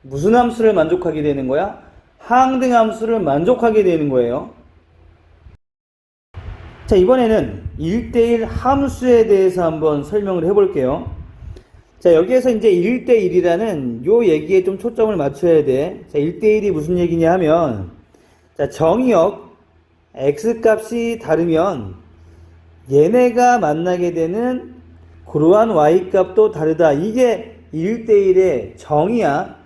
무슨 함수를 만족하게 되는 거야? 항등함수를 만족하게 되는 거예요. 자, 이번에는 1대1 함수에 대해서 한번 설명을 해볼게요. 자, 여기에서 이제 1대1이라는 요 얘기에 좀 초점을 맞춰야 돼. 자, 1대1이 무슨 얘기냐 하면 자, 정의역 x값이 다르면 얘네가 만나게 되는 그러한 y값도 다르다. 이게 1대1의 정의야.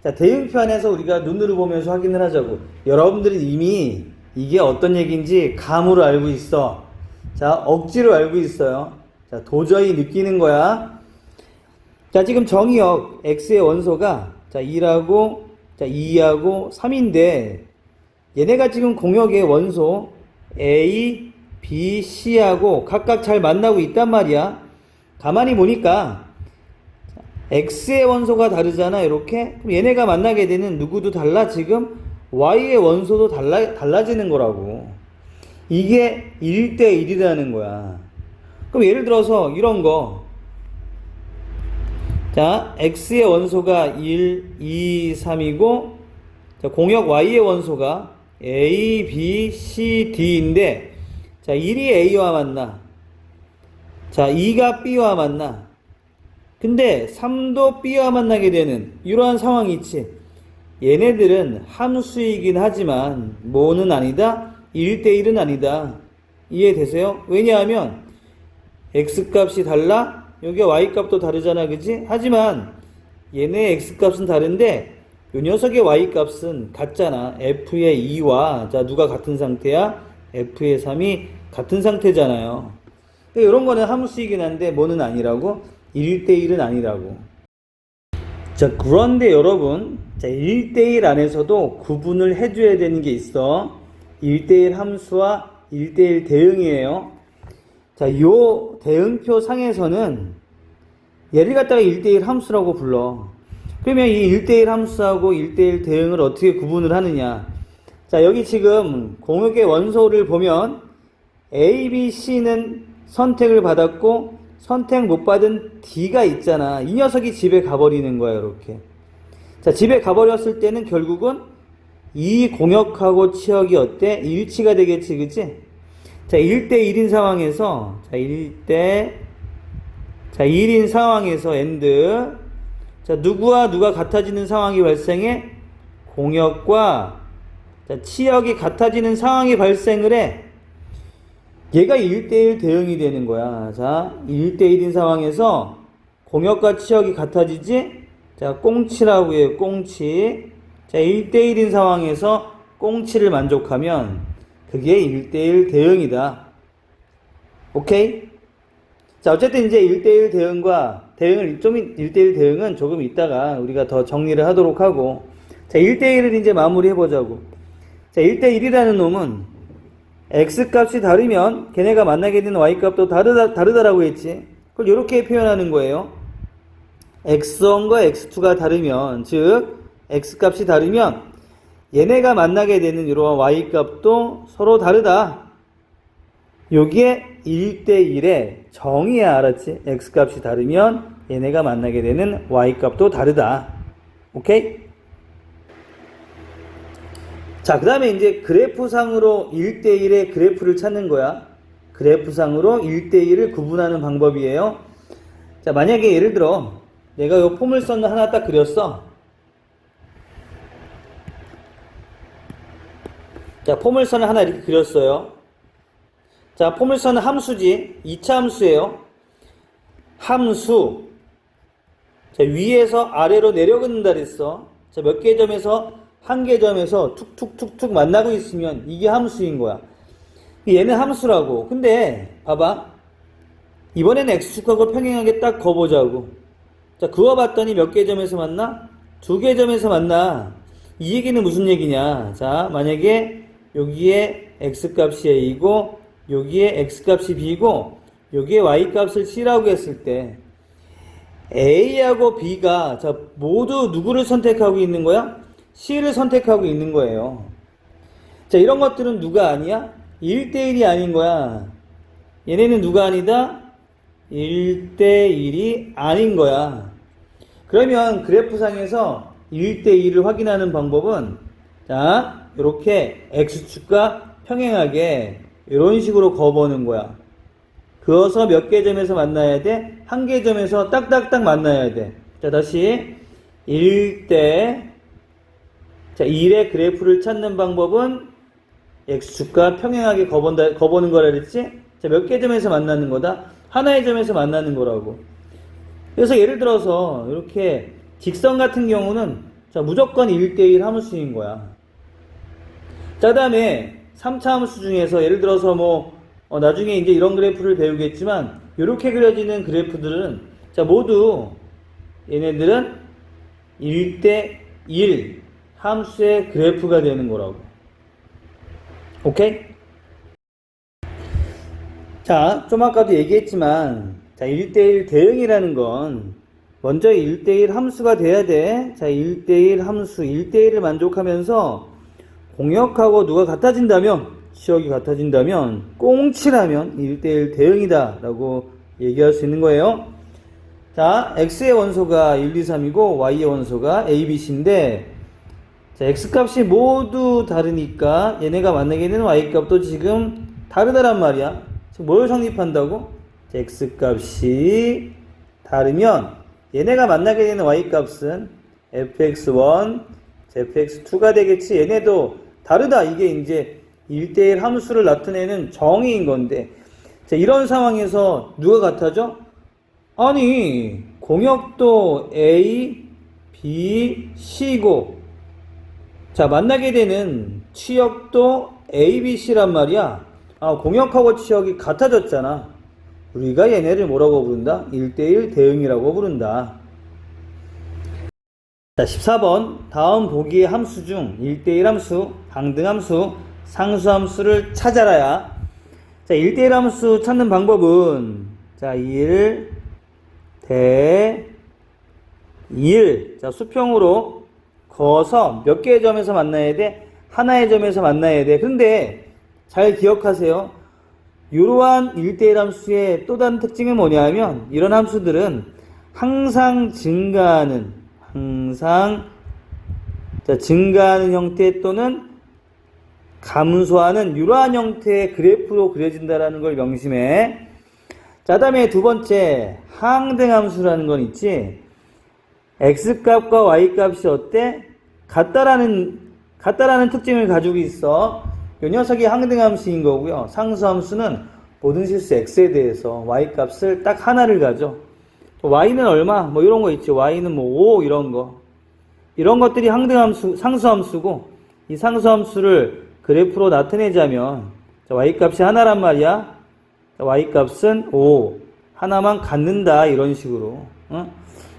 자, 대응편에서 우리가 눈으로 보면서 확인을 하자고. 여러분들이 이미 이게 어떤 얘기인지 감으로 알고 있어. 자, 억지로 알고 있어요. 자, 도저히 느끼는 거야. 자, 지금 정의역 x의 원소가 자, 1하고 자, 2하고 3인데 얘네가 지금 공역의 원소 A, B, C하고 각각 잘 만나고 있단 말이야. 가만히 보니까 x의 원소가 다르잖아. 이렇게. 그럼 얘네가 만나게 되는 누구도 달라. 지금 y의 원소도 달라지는 거라고. 이게 1대1이라는 거야. 그럼 예를 들어서 이런 거. 자, x의 원소가 1, 2, 3이고 자, 공역 y의 원소가 a, b, c, d인데 자, 1이 a와 만나. 자, 2가 b와 만나. 근데 3도 b와 만나게 되는 이러한 상황이 있지. 얘네들은 함수이긴 하지만 뭐는 아니다? 1대1은 아니다. 이해되세요? 왜냐하면 x값이 달라? 여기 y값도 다르잖아, 그지? 하지만 얘네 x값은 다른데 이 녀석의 y값은 같잖아. f의 2와 자, 누가 같은 상태야? f의 3이 같은 상태잖아요. 이런 거는 함수이긴 한데 뭐는 아니라고? 1대1은 아니라고. 자, 그런데 여러분, 자, 1대1 안에서도 구분을 해줘야 되는 게 있어. 1대1 함수와 1대1 대응이에요. 자, 요 대응표 상에서는 얘를 갖다가 1대1 함수라고 불러. 그러면 이 1대1 함수하고 1대1 대응을 어떻게 구분을 하느냐. 자, 여기 지금 공역의 원소를 보면 A, B, C는 선택을 받았고 선택 못 받은 D가 있잖아. 이 녀석이 집에 가버리는 거야, 이렇게. 자, 집에 가버렸을 때는 결국은 이 공역하고 치역이 어때? 일치가 되겠지, 그치? 자, 1대1인 상황에서, 자, 1인 상황에서 엔드. 자, 누구와 누가 같아지는 상황이 발생해? 공역과 자, 치역이 같아지는 상황이 발생을 해. 얘가 1대1 대응이 되는 거야. 자, 1대1인 상황에서 공역과 치역이 같아지지? 자, 꽁치라고 해요. 꽁치. 자, 1대1인 상황에서 꽁치를 만족하면 그게 1대1 대응이다. 오케이? 자, 어쨌든 이제 1대1 대응과 1대1 대응은 조금 있다가 우리가 더 정리를 하도록 하고 자, 1대1을 이제 마무리 해보자고. 자, 1대1이라는 놈은 x값이 다르면 걔네가 만나게 되는 y값도 다르다라고 했지. 그걸 이렇게 표현하는 거예요. x1과 x2가 다르면, 즉 x값이 다르면 얘네가 만나게 되는 이러한 y값도 서로 다르다. 요게 1대1의 정의야. 알았지? x값이 다르면 얘네가 만나게 되는 y값도 다르다. 오케이? 자, 그 다음에 이제 그래프상으로 1대1의 그래프를 찾는 거야. 그래프상으로 1대1을 구분하는 방법이에요. 자, 만약에 예를 들어 내가 요 포물선을 하나 딱 그렸어. 자, 포물선을 하나 이렇게 그렸어요. 자, 포물선은 함수지. 2차 함수예요. 함수. 자, 위에서 아래로 내려간다 그랬어. 자, 몇 개 점에서 한 개 점에서 툭툭툭툭 만나고 있으면 이게 함수인 거야. 얘는 함수라고. 근데 봐봐. 이번에는 x축하고 평행하게 딱 거보자고. 자, 그어봤더니 몇 개 점에서 만나? 2개 점에서 만나. 이 얘기는 무슨 얘기냐? 자, 만약에 여기에 x값이 a이고 여기에 x값이 b고 여기에 y값을 c라고 했을 때 a하고 b가 자, 모두 누구를 선택하고 있는 거야? c를 선택하고 있는 거예요. 자, 이런 것들은 누가 아니야? 1대1이 아닌 거야. 얘네는 누가 아니다? 1대1이 아닌 거야. 그러면 그래프상에서 1대1을 확인하는 방법은 자, 이렇게 x축과 평행하게 이런 식으로 그어보는 거야. 그어서 몇 개 점에서 만나야 돼? 한 개 점에서 딱딱딱 만나야 돼. 자, 다시 1대 자, 1의 그래프를 찾는 방법은 x축과 평행하게 그어보는 거라 그랬지? 자, 몇 개 점에서 만나는 거다? 하나의 점에서 만나는 거라고. 그래서 예를 들어서 이렇게 직선 같은 경우는 자, 무조건 1대1 함수인 거야. 자, 그 다음에 3차 함수 중에서 예를 들어서 나중에 이제 이런 그래프를 배우겠지만 이렇게 그려지는 그래프들은 자, 모두 얘네들은 1대1 함수의 그래프가 되는 거라고. 오케이? 자, 좀 아까도 얘기했지만 자, 1대1 대응이라는 건 먼저 1대1 함수가 돼야 돼. 자, 1대1 함수 1대1을 만족하면서 공역하고 누가 같아진다면, 치역이 같아진다면, 꽁치라면 1대1 대응이다 라고 얘기할 수 있는 거예요. 자, x의 원소가 1, 2, 3이고 y의 원소가 a, b, c인데 자, x값이 모두 다르니까 얘네가 만나게 되는 y값도 지금 다르다란 말이야. 지금 뭘 성립한다고? 자, x값이 다르면 얘네가 만나게 되는 y값은 fx1, fx2가 되겠지. 얘네도 다르다. 이게 이제 1대1 함수를 나타내는 정의인 건데 자, 이런 상황에서 누가 같아져? 아니, 공역도 A, B, C고 자, 만나게 되는 치역도 A, B, C란 말이야. 아, 공역하고 치역이 같아졌잖아. 우리가 얘네를 뭐라고 부른다? 1대1 대응이라고 부른다. 자, 14번 다음 보기의 함수 중 1대1 함수, 항등함수, 상수함수를 찾아라야. 자, 1대1 함수 찾는 방법은 자, 1 대 1. 자, 수평으로 그어서 몇 개의 점에서 만나야 돼? 하나의 점에서 만나야 돼. 근데 잘 기억하세요. 이러한 1대1 함수의 또 다른 특징은 뭐냐면 이런 함수들은 항상 증가하는 증가하는 형태 또는 감소하는 이러한 형태의 그래프로 그려진다라는 걸 명심해. 자, 다음에 두 번째 항등함수라는 건 있지. x값과 y값이 어때? 같다라는 특징을 가지고 있어. 이 녀석이 항등함수인 거고요. 상수함수는 모든 실수 x에 대해서 y값을 딱 하나를 가져. y는 얼마? 이런 거 있죠. y는 5 이런 거. 이런 것들이 항등함수, 상수함수고 이 상수함수를 그래프로 나타내자면 자, y값이 하나란 말이야. 자, y값은 5. 하나만 갖는다. 이런 식으로.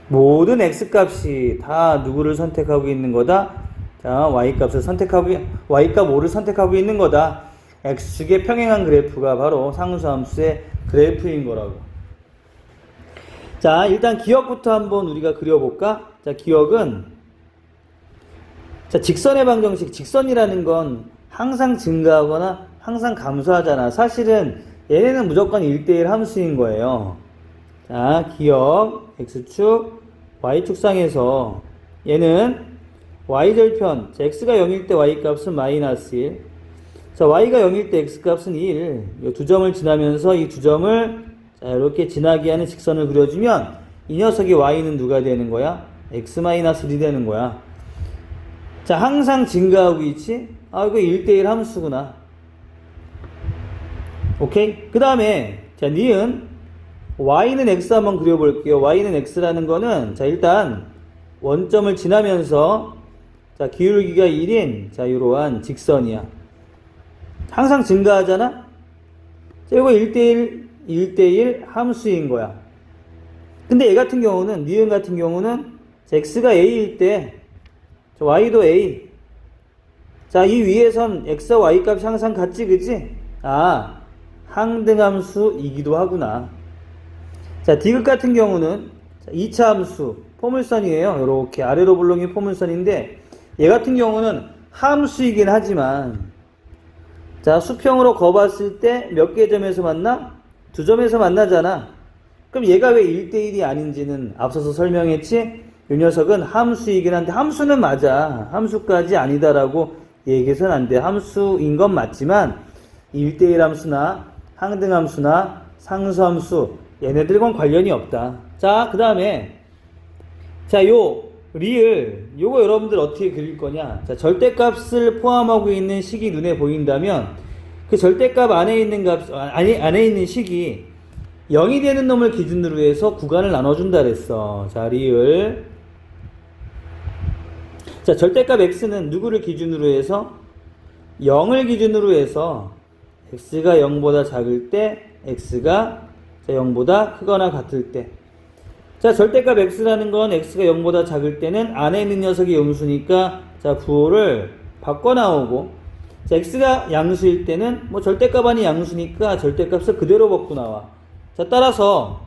모든 x값이 다 누구를 선택하고 있는 거다? 자, y값 5를 선택하고 있는 거다. x축의 평행한 그래프가 바로 상수함수의 그래프인 거라고. 자, 일단 기억부터 한번 우리가 그려볼까? 자, 기억은, 자, 직선의 방정식, 직선이라는 건 항상 증가하거나 항상 감소하잖아. 사실은 얘네는 무조건 1대1 함수인 거예요. 자, 기억, x축, y축상에서 얘는 y절편, 자, x가 0일 때 y값은 마이너스 1. 자, y가 0일 때 x값은 1. 이 두 점을 지나면서 이 두 점을 자, 이렇게 지나게 하는 직선을 그려주면 이 녀석의 y는 누가 되는 거야? x-1이 되는 거야. 자, 항상 증가하고 있지? 아, 이거 1대1 함수구나. 오케이? 그 다음에, 자, 니은, y는 x 한번 그려볼게요. y는 x라는 거는, 자, 일단, 원점을 지나면서, 자, 기울기가 1인, 자, 이러한 직선이야. 항상 증가하잖아? 자, 이거 1대1 함수인 거야. 근데 얘 같은 경우는, 니은 같은 경우는, 자, x가 a일 때, 자, y도 a. 자, 이 위에선 x와 y 값이 항상 같지, 그치? 아, 항등함수이기도 하구나. 자, 디귿 같은 경우는 2차 함수, 포물선이에요. 이렇게 아래로 볼록이 포물선인데 얘 같은 경우는 함수이긴 하지만 자, 수평으로 거봤을 때 몇 개 점에서 만나? 두 점에서 만나잖아. 그럼 얘가 왜 1대1이 아닌지는 앞서서 설명했지? 이 녀석은 함수이긴 한데 함수는 맞아. 함수까지 아니다라고 얘기해서는 안 돼. 함수인 건 맞지만 1대1 함수나 항등함수나 상수함수 얘네들과는 관련이 없다. 자, 그 다음에 자, 요 리을 요거 여러분들 어떻게 그릴 거냐? 자, 절대값을 포함하고 있는 식이 눈에 보인다면 그 절대값 안에 있는 값 안에 있는 식이 0이 되는 놈을 기준으로 해서 구간을 나눠준다 그랬어. 자, 리을 자, 절대값 x는 누구를 기준으로 해서 0을 기준으로 해서 x가 0보다 작을 때 x가 0보다 크거나 같을 때 자, 절대값 x라는 건 x가 0보다 작을 때는 안에 있는 녀석이 음수니까 자, 부호를 바꿔 나오고 자, x가 양수일 때는 뭐 절대값 안이 양수니까 절대값을 그대로 벗고 나와. 자, 따라서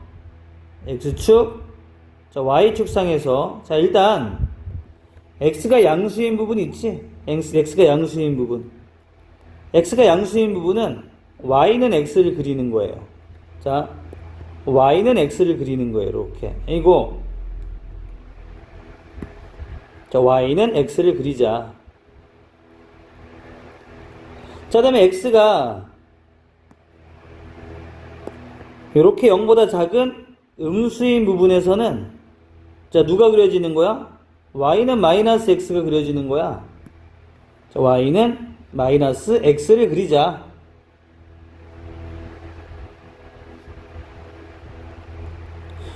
x축 자, y축상에서 자, 일단 x가 양수인 부분 있지? x가 양수인 부분 x가 양수인 부분은 y는 x를 그리는 거예요. 자, y는 x를 그리는 거예요. 이렇게. 이거 자, y는 x를 그리자. 자, 다음에 x가 이렇게 0보다 작은 음수인 부분에서는 자, 누가 그려지는 거야? y는 마이너스 x가 그려지는 거야. 자, y는 마이너스 x를 그리자.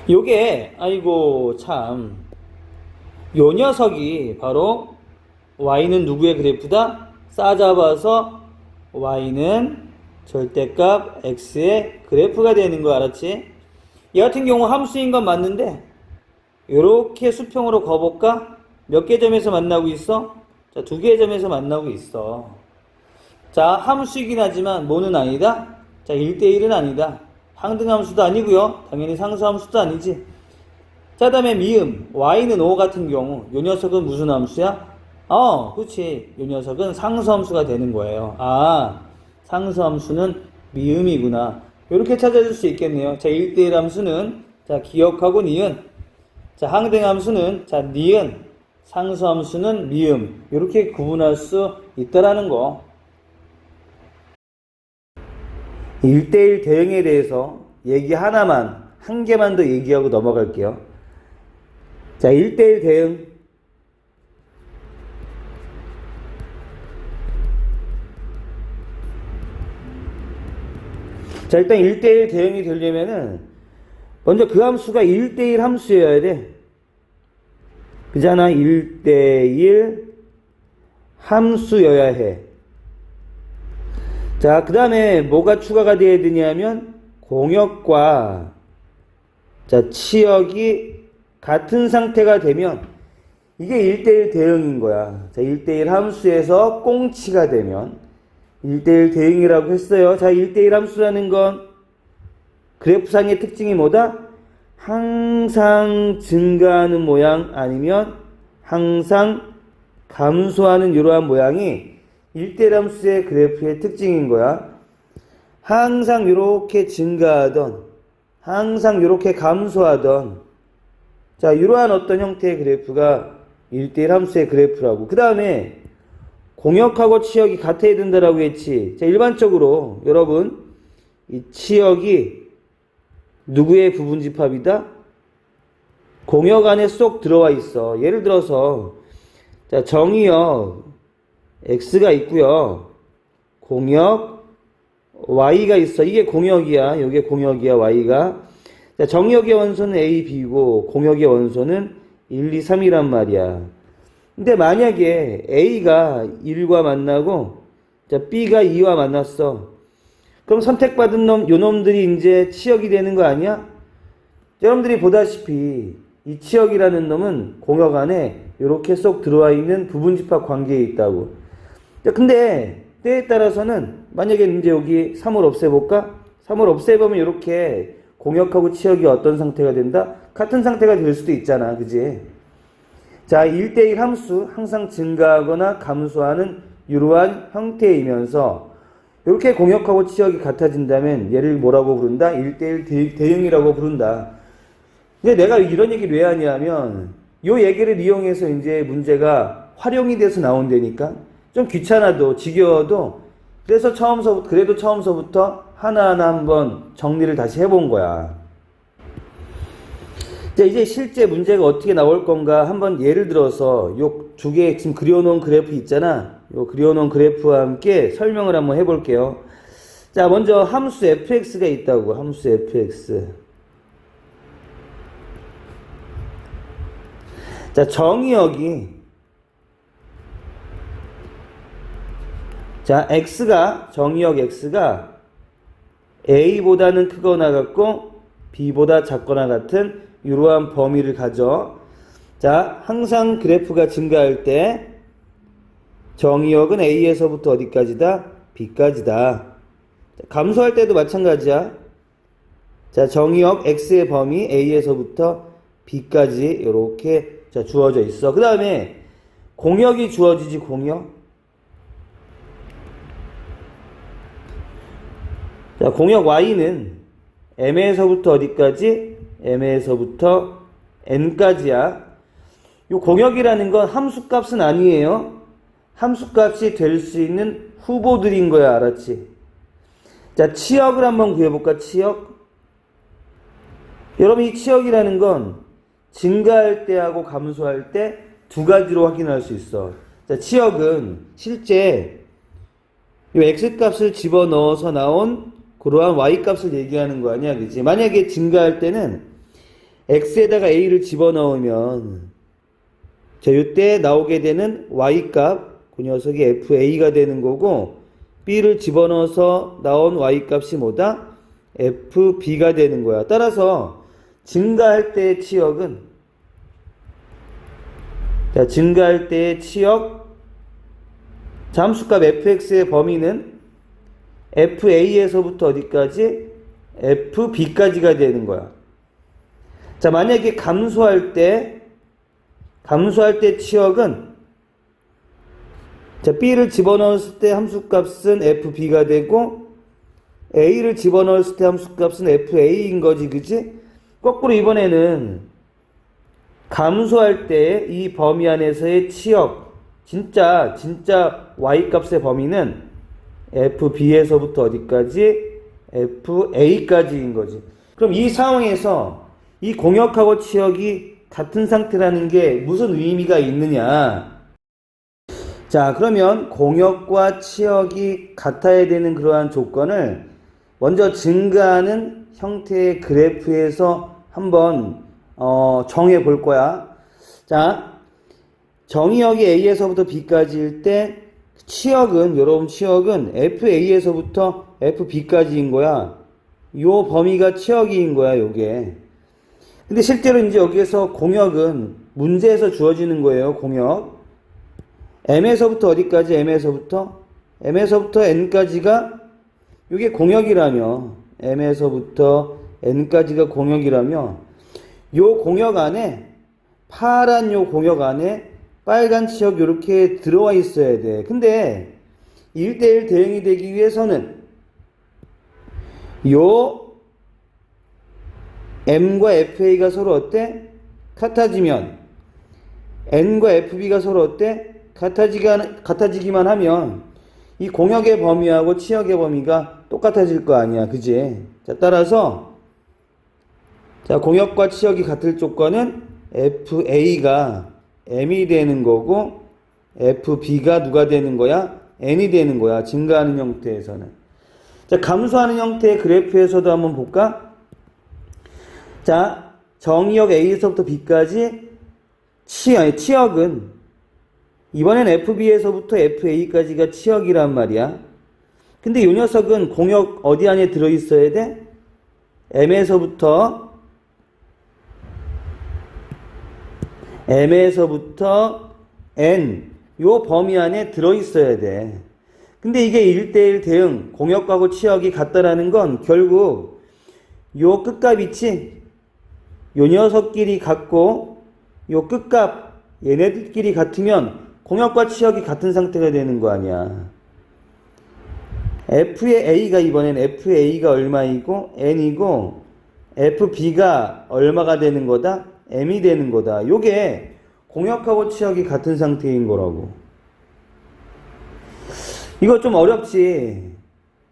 요게 아이고 참 요 녀석이 바로 y는 누구의 그래프다? 싸잡아서 y는 절대값 x의 그래프가 되는 거 알았지? 이 같은 경우 함수인 건 맞는데 요렇게 수평으로 거볼까? 몇 개 점에서 만나고 있어? 자, 2개의 점에서 만나고 있어. 자, 함수이긴 하지만 뭐는 아니다? 자, 1대1은 아니다. 항등함수도 아니고요. 당연히 상수함수도 아니지. 자, 다음에 미음 y는 5 같은 경우 요 녀석은 무슨 함수야? 그치. 요 녀석은 상수함수가 되는 거예요. 아, 상수함수는 미음이구나. 이렇게 찾아줄 수 있겠네요. 자, 1대1 함수는 자, 기억하고 니은. 자, 항등함수는 자, 니은. 상수함수는 미음. 이렇게 구분할 수 있다라는 거. 1대1 대응에 대해서 얘기 하나만, 한 개만 더 얘기하고 넘어갈게요. 자, 1대1 대응. 자, 일단 1대1 대응이 되려면은, 먼저 그 함수가 1대1 함수여야 돼. 그잖아, 1대1 함수여야 해. 자, 그 다음에 뭐가 추가가 되어야 되냐면 공역과 자, 치역이 같은 상태가 되면 이게 1대1 대응인 거야. 자, 1대1 함수에서 꽁치가 되면 1대1 대응이라고 했어요. 자, 1대1 함수라는 건 그래프상의 특징이 뭐다? 항상 증가하는 모양 아니면 항상 감소하는 이러한 모양이 일대함수의 그래프의 특징인 거야. 항상 이렇게 증가하던, 항상 이렇게 감소하던, 자, 이러한 어떤 형태의 그래프가 1대1 함수의 그래프라고. 그 다음에 공역하고 치역이 같아야 된다라고 했지. 자, 일반적으로 여러분, 이 치역이 누구의 부분집합이다? 공역 안에 쏙 들어와 있어. 예를 들어서, 자, 정의역 X가 있고요. 공역 Y가 있어. 이게 공역이야. 이게 공역이야, Y가. 자, 정역의 원소는 A, B고 공역의 원소는 1, 2, 3이란 말이야. 근데 만약에 A가 1과 만나고 자, B가 2와 만났어. 그럼 선택받은 놈, 요 놈들이 이제 치역이 되는 거 아니야? 여러분들이 보다시피 이 치역이라는 놈은 공역 안에 이렇게 쏙 들어와 있는 부분집합 관계에 있다고. 자, 근데 때에 따라서는 만약에 이제 여기 3을 없애볼까? 3을 없애보면 이렇게 공역하고 치역이 어떤 상태가 된다? 같은 상태가 될 수도 있잖아. 그지? 자, 1대1 함수 항상 증가하거나 감소하는 이러한 형태이면서 이렇게 공역하고 치역이 같아진다면 얘를 뭐라고 부른다? 1대1 대응이라고 부른다. 근데 내가 이런 얘기를 왜 하냐면 요 얘기를 이용해서 이제 문제가 활용이 돼서 나온다니까. 좀 귀찮아도 지겨워도 그래서 처음서부터 하나하나 한번 정리를 다시 해본 거야. 자, 이제 실제 문제가 어떻게 나올 건가 한번 예를 들어서 요 두 개 지금 그려놓은 그래프 있잖아. 요 그려놓은 그래프와 함께 설명을 한번 해볼게요. 자, 먼저 함수 fx가 있다고. 함수 fx. 자, 정의역이 자, 정의역 x가 a보다는 크거나 같고 b보다 작거나 같은 이러한 범위를 가져. 자, 항상 그래프가 증가할 때 정의역은 a에서부터 어디까지다? b까지다. 자, 감소할 때도 마찬가지야. 자, 정의역 x의 범위 a에서부터 b까지 이렇게 자, 주어져 있어. 그 다음에 공역이 주어지지. 공역. 자, 공역 y는 m에서부터 어디까지? m에서부터 n까지야. 요 공역이라는 건 함수값은 아니에요. 함수값이 될 수 있는 후보들인 거야. 알았지? 자, 치역을 한번 구해볼까? 치역. 여러분, 이 치역이라는 건 증가할 때하고 감소할 때 두 가지로 확인할 수 있어. 자, 치역은 실제 요 x값을 집어넣어서 나온 그러한 y값을 얘기하는 거 아니야, 그치? 만약에 증가할 때는 x에다가 a를 집어넣으면 자, 요때 나오게 되는 y값, 그 녀석이 fa가 되는 거고 b를 집어넣어서 나온 y값이 뭐다? fb가 되는 거야. 따라서 증가할 때의 치역은 자, 증가할 때의 치역 함수값 fx의 범위는 fa에서부터 어디까지? fb까지가 되는 거야. 자, 만약에 감소할 때 치역은 자, b를 집어넣었을 때 함수값은 fb가 되고 a를 집어넣었을 때 함수값은 fa인 거지, 그지? 거꾸로 이번에는 감소할 때 이 범위 안에서의 치역 진짜 y값의 범위는 fb에서부터 어디까지? fa까지인 거지. 그럼 이 상황에서 이 공역하고 치역이 같은 상태라는 게 무슨 의미가 있느냐? 자, 그러면 공역과 치역이 같아야 되는 그러한 조건을 먼저 증가하는 형태의 그래프에서 한번 정해 볼 거야. 자, 정의역이 a에서부터 b까지일 때 여러분 치역은 fa에서부터 fb까지인 거야. 요 범위가 치역인 거야, 요게. 근데 실제로 이제 여기에서 공역은 문제에서 주어지는 거예요, 공역. m에서부터 어디까지? m에서부터 n까지가 이게 공역이라며. m에서부터 n까지가 공역이라며. 요 공역 안에 파란 요 공역 안에 빨간 치역 이렇게 들어와 있어야 돼. 근데 1대1 대응이 되기 위해서는 요 M과 FA가 서로 어때? 같아지면 N과 FB가 서로 어때? 같아지기만 하면 이 공역의 범위하고 치역의 범위가 똑같아질 거 아니야. 그지? 자, 따라서 자, 공역과 치역이 같을 조건은 FA가 M이 되는 거고 FB가 누가 되는 거야? N이 되는 거야. 증가하는 형태에서는. 자, 감소하는 형태의 그래프에서도 한번 볼까? 자, 정의역 A에서부터 B까지 치역은 이번엔 FB에서부터 FA까지가 치역이란 말이야. 근데 이 녀석은 공역 어디 안에 들어있어야 돼? M에서부터 N 요 범위 안에 들어있어야 돼. 근데 이게 1대1 대응 공역하고 치역이 같다라는 건 결국 요 끝값 있지? 요 녀석끼리 같고 요 끝값 얘네들끼리 같으면 공역과 치역이 같은 상태가 되는 거 아니야. F의 A가 이번엔 FA가 얼마이고 N이고 FB가 얼마가 되는 거다? M이 되는 거다. 요게 공역하고 치역이 같은 상태인 거라고. 이거 좀 어렵지.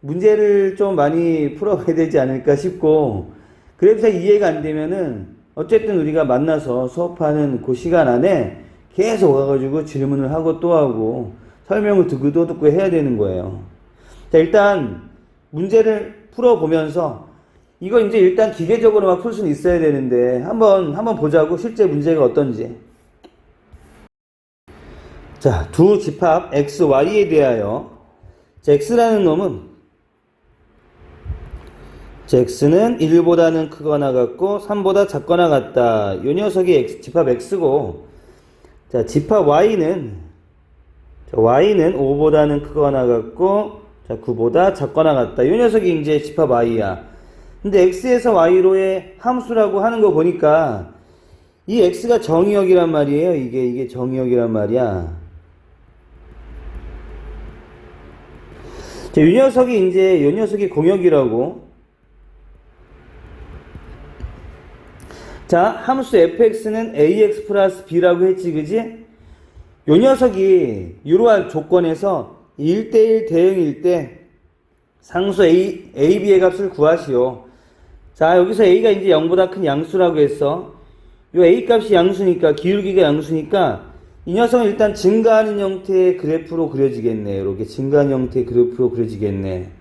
문제를 좀 많이 풀어봐야 되지 않을까 싶고, 그래서 이해가 안 되면은 어쨌든 우리가 만나서 수업하는 그 시간 안에 계속 와가지고 질문을 하고 또 하고 설명을 듣고 또 듣고 해야 되는 거예요. 자, 일단 문제를 풀어보면서 이거 이제 일단 기계적으로만 풀 수는 있어야 되는데 한번 보자고. 실제 문제가 어떤지. 자, 두 집합 x, y에 대하여 자, x라는 놈은 자, x는 1보다는 크거나 같고 3보다 작거나 같다. 이 녀석이 집합 x고, 자, 집합 y는 5보다는 크거나 같고 자, 9보다 작거나 같다. 이 녀석이 이제 집합 y야. 근데 x에서 y로의 함수라고 하는 거 보니까 이 x가 정의역이란 말이에요. 이게 정의역이란 말이야. 자, 이 녀석이 공역이라고. 자, 함수 fx는 ax 플러스 b라고 했지, 그지? 요 녀석이 이러한 조건에서 1대1 대응일 때 상수 b의 값을 구하시오. 자, 여기서 a가 이제 0보다 큰 양수라고 했어. 요 a 값이 양수니까, 기울기가 양수니까 이 녀석은 일단 증가하는 형태의 그래프로 그려지겠네. 이렇게 증가하는 형태의 그래프로 그려지겠네.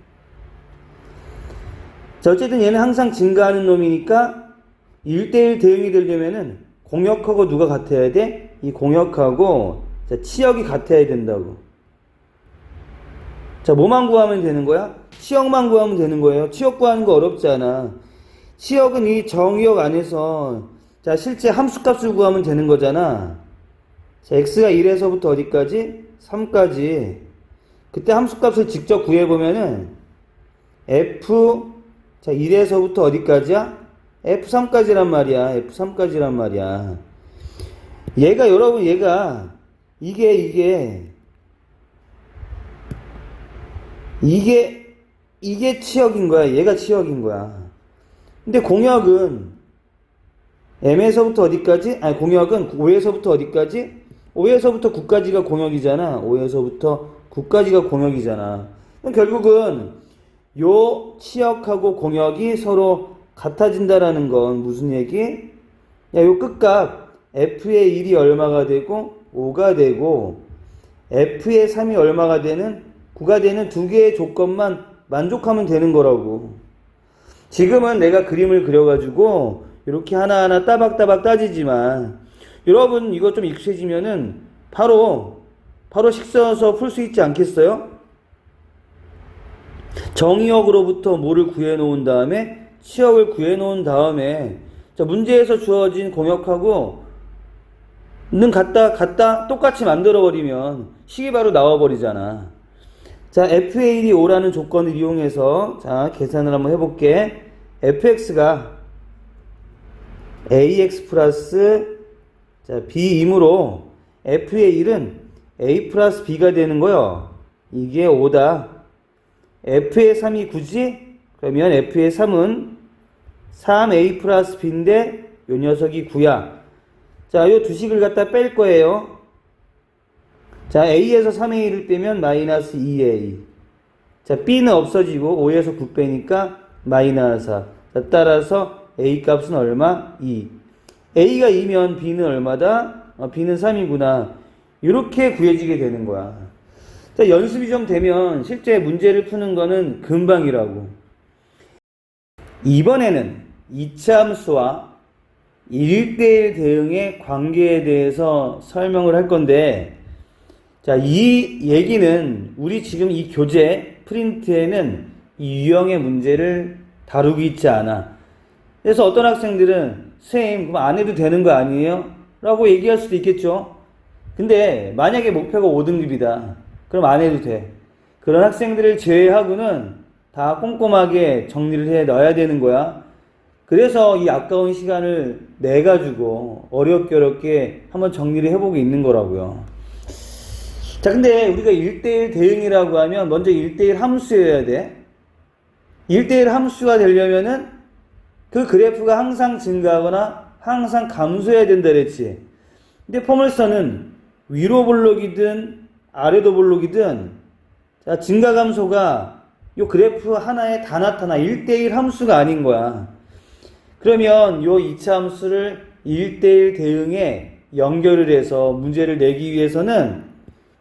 자, 어쨌든 얘는 항상 증가하는 놈이니까 1대1 대응이 되려면은 공역하고 누가 같아야 돼? 이 공역하고 자, 치역이 같아야 된다고. 자, 뭐만 구하면 되는 거야? 치역만 구하면 되는 거예요. 치역 구하는 거 어렵지 않아. 치역은 이 정의역 안에서 자, 실제 함수값을 구하면 되는 거잖아. 자, x가 1에서부터 어디까지? 3까지. 그때 함수값을 직접 구해보면은 자, 1에서부터 어디까지야? F3까지란 말이야. F3까지란 말이야. 여러분, 이게 치역인 거야. 얘가 치역인 거야. 근데 공역은 M에서부터 어디까지? 아니, 공역은 5에서부터 어디까지? 5에서부터 9까지가 공역이잖아. 5에서부터 9까지가 공역이잖아. 그럼 결국은 요 치역하고 공역이 서로 같아진다라는 건 무슨 얘기? 야, 요 끝값 f의 1이 얼마가 되고 5가 되고 f의 3이 얼마가 되는 9가 되는 두 개의 조건만 만족하면 되는 거라고. 지금은 내가 그림을 그려가지고 이렇게 하나하나 따박따박 따지지만 여러분 이거 좀 익숙해지면은 바로 식서서 풀 수 있지 않겠어요? 정의역으로부터 뭐를 구해 놓은 다음에 치역을 구해 놓은 다음에 자, 문제에서 주어진 공역하고는 같다 똑같이 만들어 버리면 식이 바로 나와 버리잖아. 자, f의 1이 5라는 조건을 이용해서 자, 계산을 한번 해볼게. fx가 ax 플러스 자, b이므로 f의 1은 a 플러스 b가 되는 거요. 이게 5다. f의 3이 9지? 그러면 f의 3은 3a 플러스 b인데 요 녀석이 9야. 자, 요 두 식을 갖다 뺄 거예요. 자, a에서 3a를 빼면 마이너스 2a. 자, b는 없어지고 5에서 9 빼니까 마이너스 4. 자, 따라서 a 값은 얼마? 2. a가 2면 b는 얼마다? b는 3이구나. 이렇게 구해지게 되는 거야. 자, 연습이 좀 되면 실제 문제를 푸는 거는 금방이라고. 이번에는 이차함수와 1대1 대응의 관계에 대해서 설명을 할 건데, 자, 이 얘기는 우리 지금 이 교재 프린트에는 이 유형의 문제를 다루고 있지 않아. 그래서 어떤 학생들은 선생님 그럼 안 해도 되는 거 아니에요? 라고 얘기할 수도 있겠죠. 근데 만약에 목표가 5등급이다. 그럼 안 해도 돼. 그런 학생들을 제외하고는 다 꼼꼼하게 정리를 해 넣어야 되는 거야. 그래서 이 아까운 시간을 내 가지고 어렵게 한번 정리를 해보고 있는 거라고요. 자, 근데 우리가 1대1 대응이라고 하면 먼저 1대1 함수여야 돼. 1대1 함수가 되려면은 그 그래프가 항상 증가하거나 항상 감소해야 된다 그랬지. 근데 포물선은 위로 볼록이든 아래도 볼록이든 자, 증가 감소가 요 그래프 하나에 다 나타나. 1대1 함수가 아닌 거야. 그러면 요 2차 함수를 1대1 대응에 연결을 해서 문제를 내기 위해서는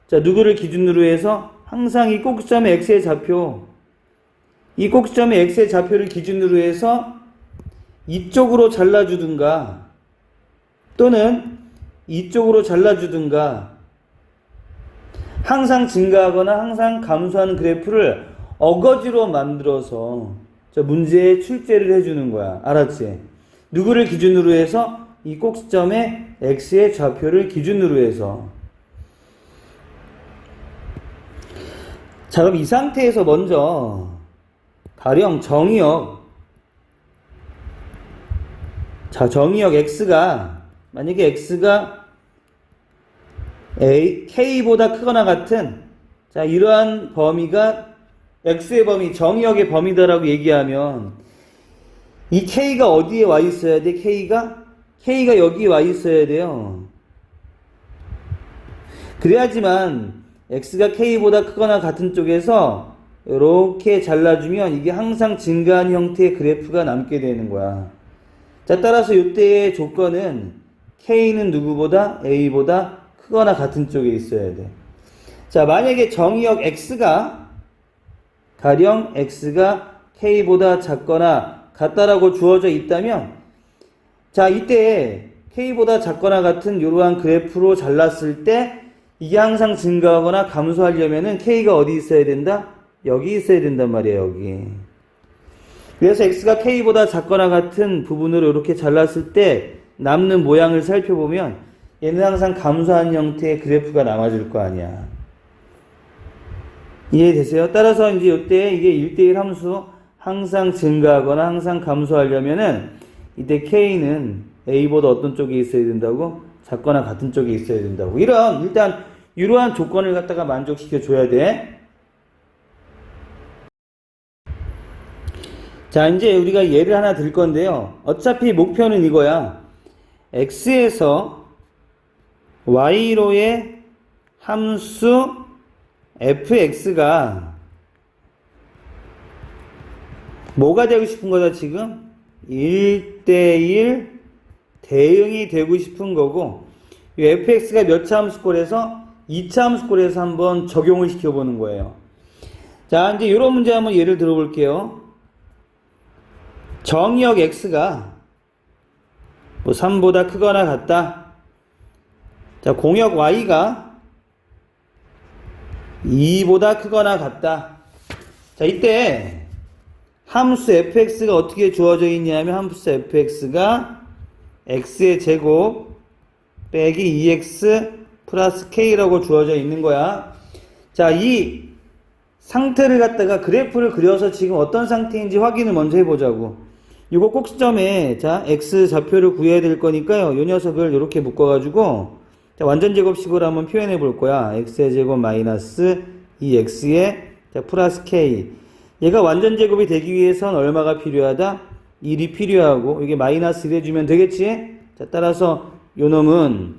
자, 누구를 기준으로 해서 항상 이 꼭지점의 x의 좌표, 이 꼭지점의 x의 좌표를 기준으로 해서 이쪽으로 잘라주든가 또는 이쪽으로 잘라주든가 항상 증가하거나 항상 감소하는 그래프를 어거지로 만들어서 문제에 출제를 해주는 거야. 알았지? 누구를 기준으로 해서 이 꼭지점의 x의 좌표를 기준으로 해서. 자, 그럼 이 상태에서 먼저 가령 정의역, 자, 정의역 x가 만약에 x가 k보다 크거나 같은 자, 이러한 범위가 x의 범위, 정의역의 범위다라고 얘기하면 이 k가 어디에 와 있어야 돼? k가 여기에 와 있어야 돼요. 그래야지만 x가 k보다 크거나 같은 쪽에서 이렇게 잘라주면 이게 항상 증가한 형태의 그래프가 남게 되는 거야. 자, 따라서 이때의 조건은 k는 누구보다? a보다 크거나 같은 쪽에 있어야 돼. 자, 만약에 정의역 x가 가령 x가 k보다 작거나 같다라고 주어져 있다면 자, 이때 k보다 작거나 같은 이러한 그래프로 잘랐을 때 이게 항상 증가하거나 감소하려면은 k가 어디 있어야 된다? 여기 있어야 된단 말이에요, 여기. 그래서 x가 k보다 작거나 같은 부분으로 이렇게 잘랐을 때 남는 모양을 살펴보면 얘는 항상 감소한 형태의 그래프가 남아줄 거 아니야. 이해되세요? 따라서 이제 이때 이게 1대1 함수 항상 증가하거나 항상 감소하려면은 이때 k는 a보다 어떤 쪽에 있어야 된다고? 작거나 같은 쪽에 있어야 된다고. 일단 이러한 조건을 갖다가 만족시켜 줘야 돼. 자, 이제 우리가 예를 하나 들 건데요. 어차피 목표는 이거야. x에서 y로의 함수 fx가 뭐가 되고 싶은 거다 지금? 1대1 대응이 되고 싶은 거고, 이 fx가 몇 차 함수꼴에서 2차 함수꼴에서 한번 적용을 시켜보는 거예요. 자, 이제 이런 문제 한번 예를 들어볼게요. 정의역 x가 뭐 3보다 크거나 같다. 자, 공역 y가 2보다 크거나 같다. 자, 이때 함수 fx가 어떻게 주어져 있냐면 함수 fx가 x의 제곱 빼기 2x 플러스 k라고 주어져 있는 거야. 자, 이 상태를 갖다가 그래프를 그려서 지금 어떤 상태인지 확인을 먼저 해보자고. 이거 꼭지점에 자 x 좌표를 구해야 될 거니까요. 요 녀석을 이렇게 묶어가지고 자, 완전 제곱식으로 한번 표현해 볼 거야. x의 제곱 마이너스 2x의 자, 플러스 k. 얘가 완전 제곱이 되기 위해선 얼마가 필요하다? 1이 필요하고 이게 마이너스 1 해주면 되겠지? 자, 따라서 요 놈은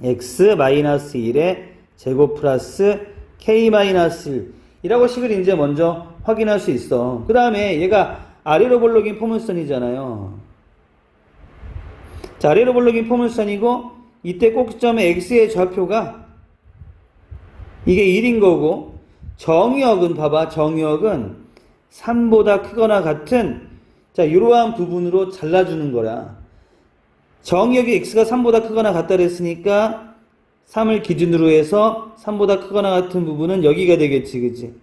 x 마이너스 1의 제곱 플러스 k 마이너스 1 이라고 식을 이제 먼저 확인할 수 있어. 그 다음에 얘가 아래로 볼록인 포물선이잖아요. 자, 아래로 볼록인 포물선이고 이때 꼭지점의 x의 좌표가 이게 1인 거고 정의역은 봐봐. 정의역은 3보다 크거나 같은 자 이러한 부분으로 잘라주는 거야. 정의역이 x가 3보다 크거나 같다 그랬으니까 3을 기준으로 해서 3보다 크거나 같은 부분은 여기가 되겠지. 그치?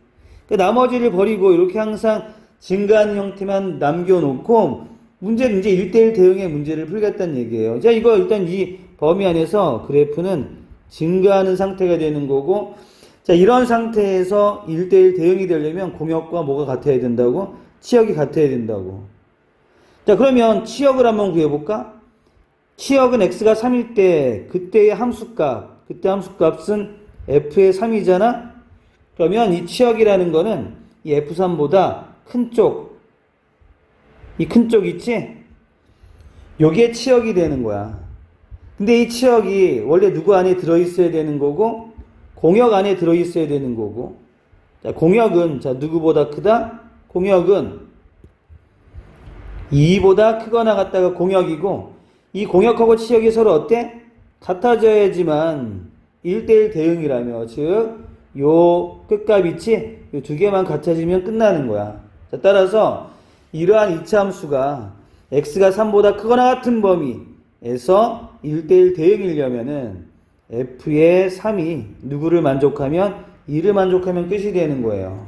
그 나머지를 버리고 이렇게 항상 증가하는 형태만 남겨놓고 문제는 이제 1대1 대응의 문제를 풀겠다는 얘기예요. 자, 이거 일단 이 범위 안에서 그래프는 증가하는 상태가 되는 거고 자, 이런 상태에서 1대1 대응이 되려면 공역과 뭐가 같아야 된다고? 치역이 같아야 된다고. 자, 그러면 치역을 한번 구해볼까? 치역은 x가 3일 때 그때의 함수값, 그때 함수값은 f의 3이잖아? 그러면 이 치역이라는 거는 이 f3보다 큰 쪽, 이 큰 쪽 있지? 요게 치역이 되는 거야. 근데 이 치역이 원래 누구 안에 들어있어야 되는 거고 공역 안에 들어있어야 되는 거고 자, 공역은 자 누구보다 크다? 공역은 2보다 크거나 같다가 공역이고 이 공역하고 치역이 서로 어때? 같아져야지만 1대1 대응이라며 즉 요 끝값 있지? 요 두 개만 같아지면 끝나는 거야. 자, 따라서 이러한 이차함수가 x가 3보다 크거나 같은 범위에서 1대1 대응이려면은 f의 3이 누구를 만족하면 2를 만족하면 끝이 되는 거예요.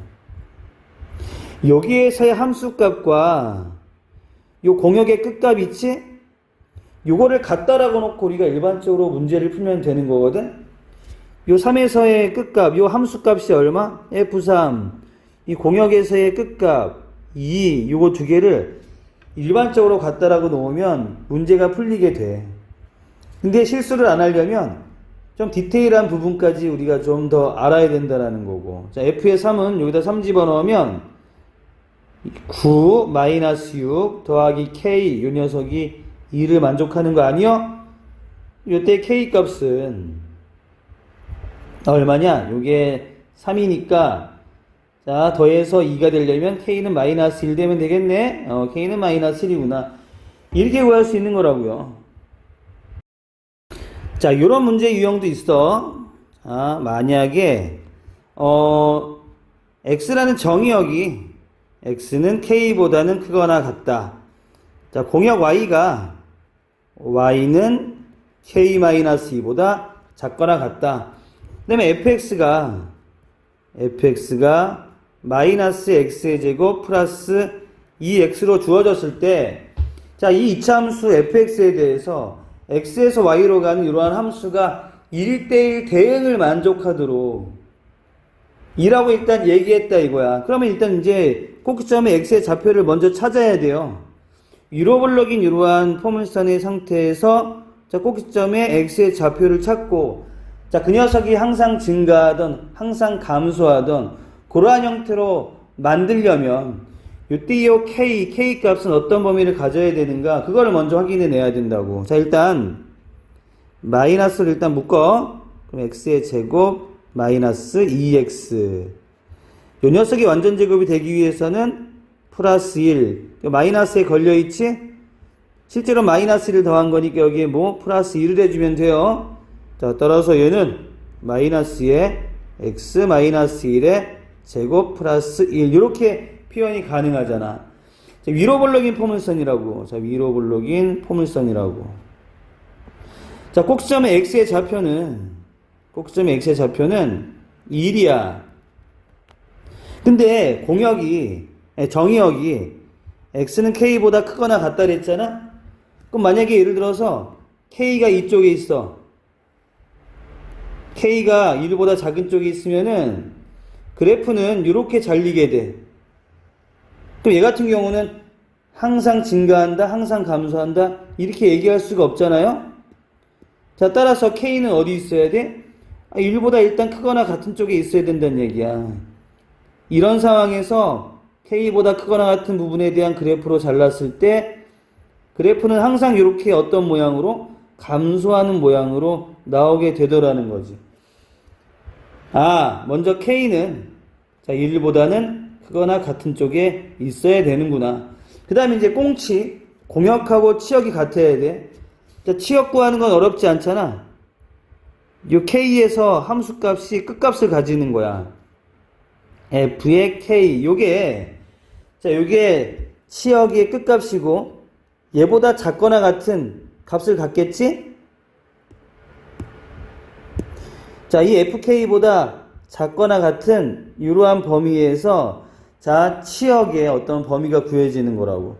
여기에서의 함수값과 요 공역의 끝값 있지? 요거를 같다라고 놓고 우리가 일반적으로 문제를 풀면 되는 거거든? 요 3에서의 끝값, 요 함수값이 얼마? f3. 이 공역에서의 끝값 2, 요거 두 개를 일반적으로 같다라고 놓으면 문제가 풀리게 돼. 근데 실수를 안 하려면 좀 디테일한 부분까지 우리가 좀 더 알아야 된다라는 거고. 자, f의 3은 여기다 3 집어넣으면 9 마이너스 6 더하기 k 요 녀석이 2를 만족하는 거 아니요? 요때 k 값은 얼마냐? 요게 3이니까 자 더해서 2가 되려면 k는 마이너스 1 되면 되겠네. k는 마이너스 1이구나. 이렇게 구할 수 있는 거라고요. 자, 요런 문제 유형도 있어. 자, 만약에 x라는 정의역이 x는 k보다는 크거나 같다. 자, 공역 y가 y는 k-2보다 작거나 같다. 그 다음에 fx가 마이너스 x의 제곱 플러스 2x로 주어졌을 때 자, 이 이차함수 fx에 대해서 x에서 y로 가는 이러한 함수가 1대1 대응을 만족하도록 이라고 일단 얘기했다 이거야. 그러면 일단 이제 꼭지점의 x의 좌표를 먼저 찾아야 돼요. 위로 볼록인 이러한 포물선의 상태에서 자, 꼭지점의 x의 좌표를 찾고 자, 그 녀석이 항상 증가하던 항상 감소하던 그러한 형태로 만들려면 이때 이 k 값은 어떤 범위를 가져야 되는가 그거를 먼저 확인해 내야 된다고. 자, 일단 마이너스를 일단 묶어. 그럼 x의 제곱 마이너스 2x 요 녀석이 완전 제곱이 되기 위해서는 플러스 1 마이너스에 걸려있지? 실제로 마이너스 1을 더한 거니까 여기에 뭐 플러스 1을 해주면 돼요. 자, 따라서 얘는 마이너스에 x 마이너스 1의 제곱 플러스 1 이렇게 표현이 가능하잖아. 자, 위로 볼록인 포물선이라고. 자, 위로 볼록인 포물선이라고. 자, 꼭지점의 x의 좌표는 1이야. 근데 정의역이 x는 k보다 크거나 같다 그랬잖아? 그럼 만약에 예를 들어서 k가 이쪽에 있어. k가 1보다 작은 쪽에 있으면은 그래프는 이렇게 잘리게 돼. 그럼 얘 같은 경우는 항상 증가한다, 항상 감소한다, 이렇게 얘기할 수가 없잖아요? 자, 따라서 K는 어디 있어야 돼? 1보다 일단 크거나 같은 쪽에 있어야 된다는 얘기야. 이런 상황에서 K보다 크거나 같은 부분에 대한 그래프로 잘랐을 때 그래프는 항상 이렇게 어떤 모양으로? 감소하는 모양으로 나오게 되더라는 거지. 먼저 K는 1보다는 크거나 같은 쪽에 있어야 되는구나. 그 다음에 이제 꽁치, 공역하고 치역이 같아야 돼. 자, 치역 구하는 건 어렵지 않잖아. 요 K에서 함수값이 끝값을 가지는 거야. F의 K. 요게 치역의 끝값이고, 얘보다 작거나 같은 값을 갖겠지? 자, 이 FK보다 작거나 같은 이러한 범위에서 치역의 어떤 범위가 구해지는 거라고.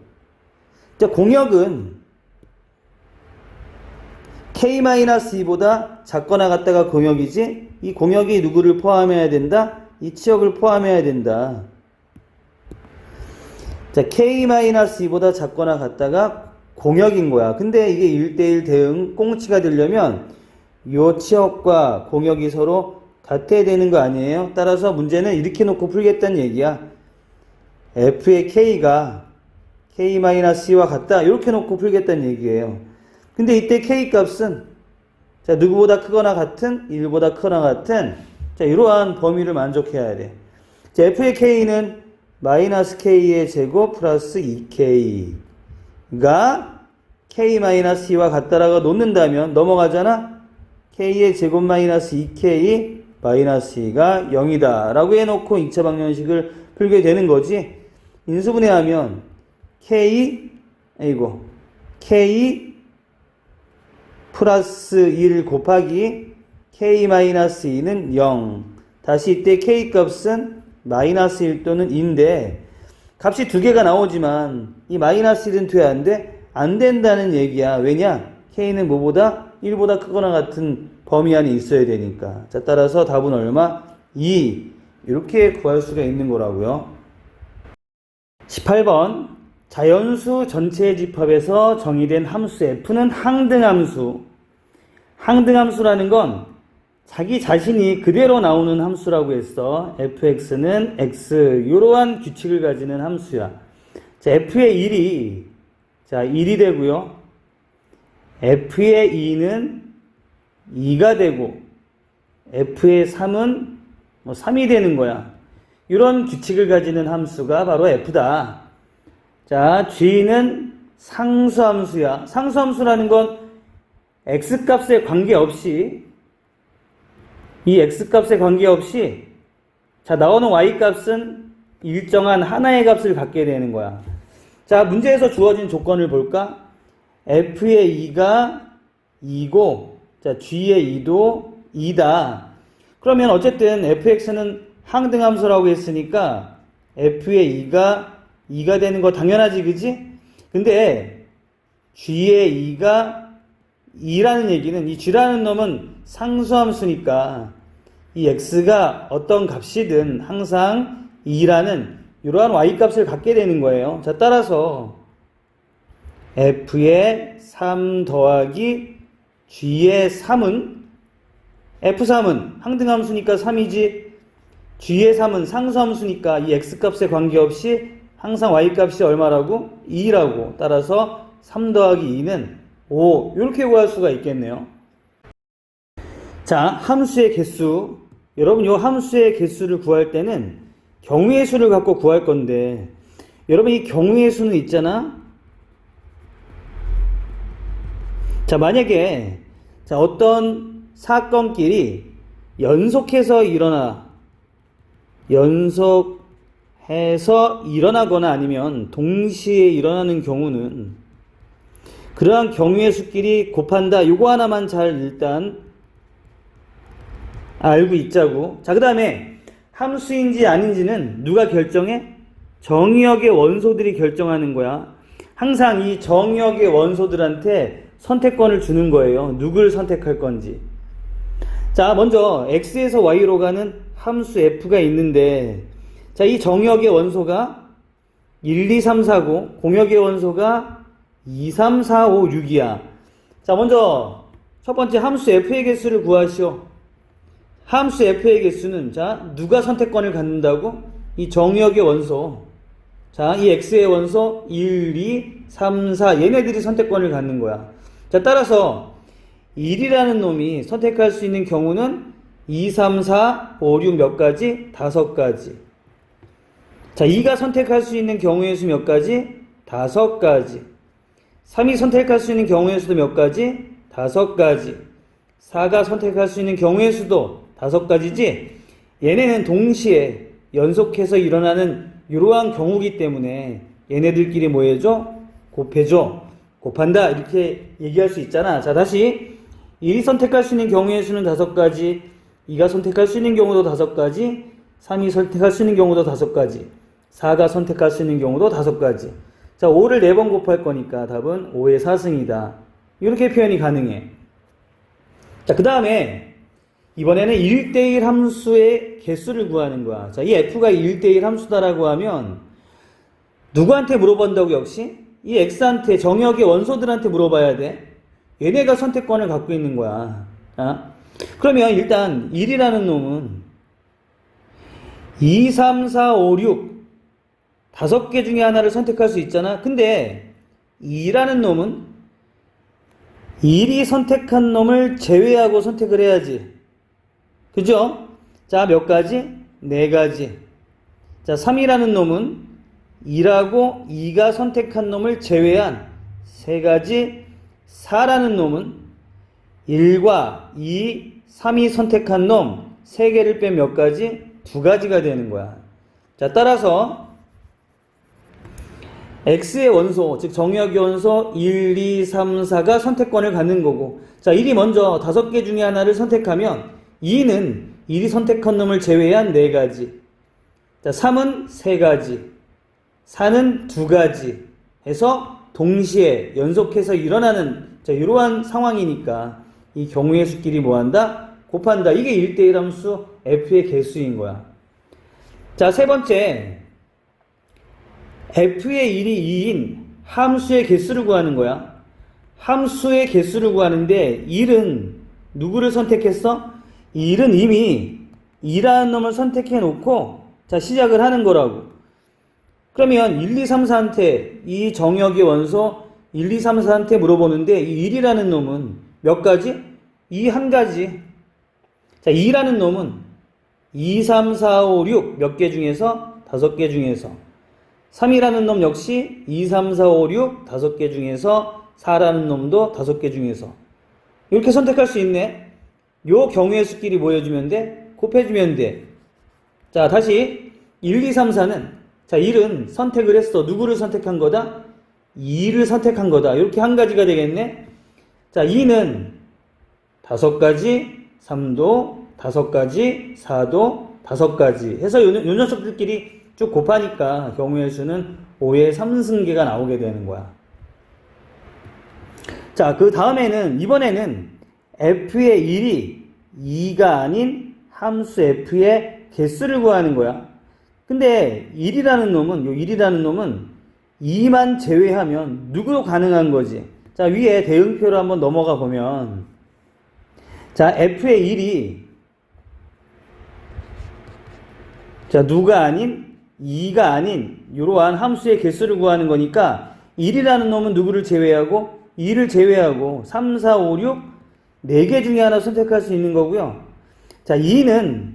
자, 공역은 K-2보다 작거나 같다가 공역이지? 이 공역이 누구를 포함해야 된다? 이 치역을 포함해야 된다. 자, K-2보다 작거나 같다가 공역인 거야. 근데 이게 1대1 대응 꽁치가 되려면 요 치역과 공역이 서로 같아야 되는 거 아니에요? 따라서 문제는 이렇게 놓고 풀겠다는 얘기야. F의 K가 K-와 같다. 이렇게 놓고 풀겠다는 얘기예요. 근데 이때 K 값은 누구보다 크거나 같은, 1보다 크거나 같은 이러한 범위를 만족해야 돼. 자, F의 K는 마이너스 K의 제곱 플러스 2K가 K-2와 같다라고 놓는다면 넘어가잖아? K의 제곱 마이너스 2K 마이너스 2가 0이다 라고 해놓고 2차 방정식을 풀게 되는 거지. 인수분해하면 K 플러스 1 곱하기 K-2는 0. 다시 이때 K 값은 마이너스 1 또는 2인데 값이 두 개가 나오지만 이 마이너스 1은 돼야 안 돼? 안 된다는 얘기야. 왜냐? K는 뭐보다? 1보다 크거나 같은 범위 안에 있어야 되니까. 자, 따라서 답은 얼마? 2. 이렇게 구할 수가 있는 거라고요. 18번. 자연수 전체의 집합에서 정의된 함수 F는 항등함수. 항등함수라는 건 자기 자신이 그대로 나오는 함수라고 했어. fx는 x. 이러한 규칙을 가지는 함수야. 자, f의 1이 1이 되고요. f의 2는 2가 되고 f의 3은 3이 되는 거야. 이런 규칙을 가지는 함수가 바로 f다. 자, g는 상수함수야. 상수함수라는 건 x값에 관계없이 이 x값에 관계없이 나오는 y값은 일정한 하나의 값을 갖게 되는 거야. 자, 문제에서 주어진 조건을 볼까? f의 2가 2고 g의 2도 2다. 그러면 어쨌든 fx는 항등함수라고 했으니까 f의 2가 되는 거 당연하지, 그지? 근데 g의 2가 2라는 얘기는 이 g라는 놈은 상수함수니까 이 x가 어떤 값이든 항상 2라는 이러한 y값을 갖게 되는 거예요. 자, 따라서 f의 3 더하기 g의 3은 f3은 항등함수니까 3이지, g의 3은 상수함수니까 이 x값에 관계없이 항상 y값이 얼마라고? 2라고. 따라서 3 더하기 2는 5. 이렇게 구할 수가 있겠네요. 자, 함수의 개수. 여러분, 이 함수의 개수를 구할 때는 경우의 수를 갖고 구할 건데, 여러분, 이 경우의 수는 있잖아? 자, 만약에 어떤 사건끼리 연속해서 일어나거나 아니면 동시에 일어나는 경우는 그러한 경우의 수끼리 곱한다. 요거 하나만 잘 일단 알고 있자고. 자, 그 다음에 함수인지 아닌지는 누가 결정해? 정의역의 원소들이 결정하는 거야. 항상 이 정의역의 원소들한테 선택권을 주는 거예요. 누굴 선택할 건지. 자, 먼저 x에서 y로 가는 함수 f가 있는데, 자, 이 정의역의 원소가 1, 2, 3, 4고 공역의 원소가 2, 3, 4, 5, 6이야. 자, 먼저 첫 번째 함수 f의 개수를 구하시오. 함수 f의 개수는 자, 누가 선택권을 갖는다고? 이 정역의 원소. 자, 이 x의 원소 1, 2, 3, 4 얘네들이 선택권을 갖는 거야. 자, 따라서 1이라는 놈이 선택할 수 있는 경우는 2, 3, 4, 5, 6 몇 가지? 5가지. 자, 2가 선택할 수 있는 경우의 수 몇 가지? 5가지. 3이 선택할 수 있는 경우의 수도 몇 가지? 5가지. 4가 선택할 수 있는 경우의 수도 5가지지? 얘네는 동시에 연속해서 일어나는 이러한 경우이기 때문에 얘네들끼리 뭐 해줘? 곱해줘. 곱한다. 이렇게 얘기할 수 있잖아. 자, 다시 1이 선택할 수 있는 경우의 수는 5가지, 2가 선택할 수 있는 경우도 5가지, 3이 선택할 수 있는 경우도 5가지, 4가 선택할 수 있는 경우도 5가지. 자, 5를 4번 곱할 거니까 답은 5의 4승이다. 이렇게 표현이 가능해. 자, 그 다음에 이번에는 1대1 함수의 개수를 구하는 거야. 자, 이 f가 1대1 함수다라고 하면 누구한테 물어본다고? 역시 이 x한테, 정역의 원소들한테 물어봐야 돼. 얘네가 선택권을 갖고 있는 거야. 자, 그러면 일단 1이라는 놈은 2, 3, 4, 5, 6 5개 중에 하나를 선택할 수 있잖아. 근데 2라는 놈은 1이 선택한 놈을 제외하고 선택을 해야지. 그죠? 자, 몇 가지? 4가지. 자, 3이라는 놈은 2라고 2가 선택한 놈을 제외한 3가지. 4라는 놈은 1과 2, 3이 선택한 놈 3개를 빼면 몇 가지? 2가지가 되는 거야. 자, 따라서 x의 원소, 즉 정역의 원소 1, 2, 3, 4가 선택권을 갖는 거고, 자, 1이 먼저 5개 중에 하나를 선택하면 2는 1이 선택한 놈을 제외한 4가지, 자, 3은 3가지, 4는 2가지 해서 동시에 연속해서 일어나는 자, 이러한 상황이니까 이 경우의 수끼리 뭐한다? 곱한다. 이게 1대1 함수 f의 개수인 거야. 자, 세 번째, f의 1이 2인 함수의 개수를 구하는 거야. 함수의 개수를 구하는데 1은 누구를 선택했어? 1은 이미 2라는 놈을 선택해 놓고 자, 시작을 하는 거라고. 그러면 1, 2, 3, 4한테 이 정역의 원소 1, 2, 3, 4한테 물어보는데 이 1이라는 놈은 몇 가지? 1가지. 자, 2라는 놈은 2, 3, 4, 5, 6 몇 개 중에서 5개 중에서, 3이라는 놈 역시 2, 3, 4, 5, 6 5개 중에서, 4라는 놈도 5개 중에서. 이렇게 선택할 수 있네. 요 경우의 수끼리 뭐 해주면 돼? 곱해주면 돼. 자, 다시 1, 2, 3, 4는 자, 1은 선택을 했어. 누구를 선택한 거다? 2를 선택한 거다. 이렇게 한 가지가 되겠네. 자, 2는 5가지, 3도 5가지, 4도 5가지 해서 요 녀석들끼리 쭉 곱하니까 경우의 수는 5의 3승계가 나오게 되는 거야. 자, 그 다음에는 이번에는 f의 1이 2가 아닌 함수 f의 개수를 구하는 거야. 근데 1이라는 놈은 2만 제외하면 누구도 가능한 거지. 자, 위에 대응표로 한번 넘어가 보면 자, f의 1이 자, 누가 아닌 2가 아닌 이러한 함수의 개수를 구하는 거니까 1이라는 놈은 누구를 제외하고 2를 제외하고 3, 4, 5, 6 4개 중에 하나 선택할 수 있는 거고요. 자, 2는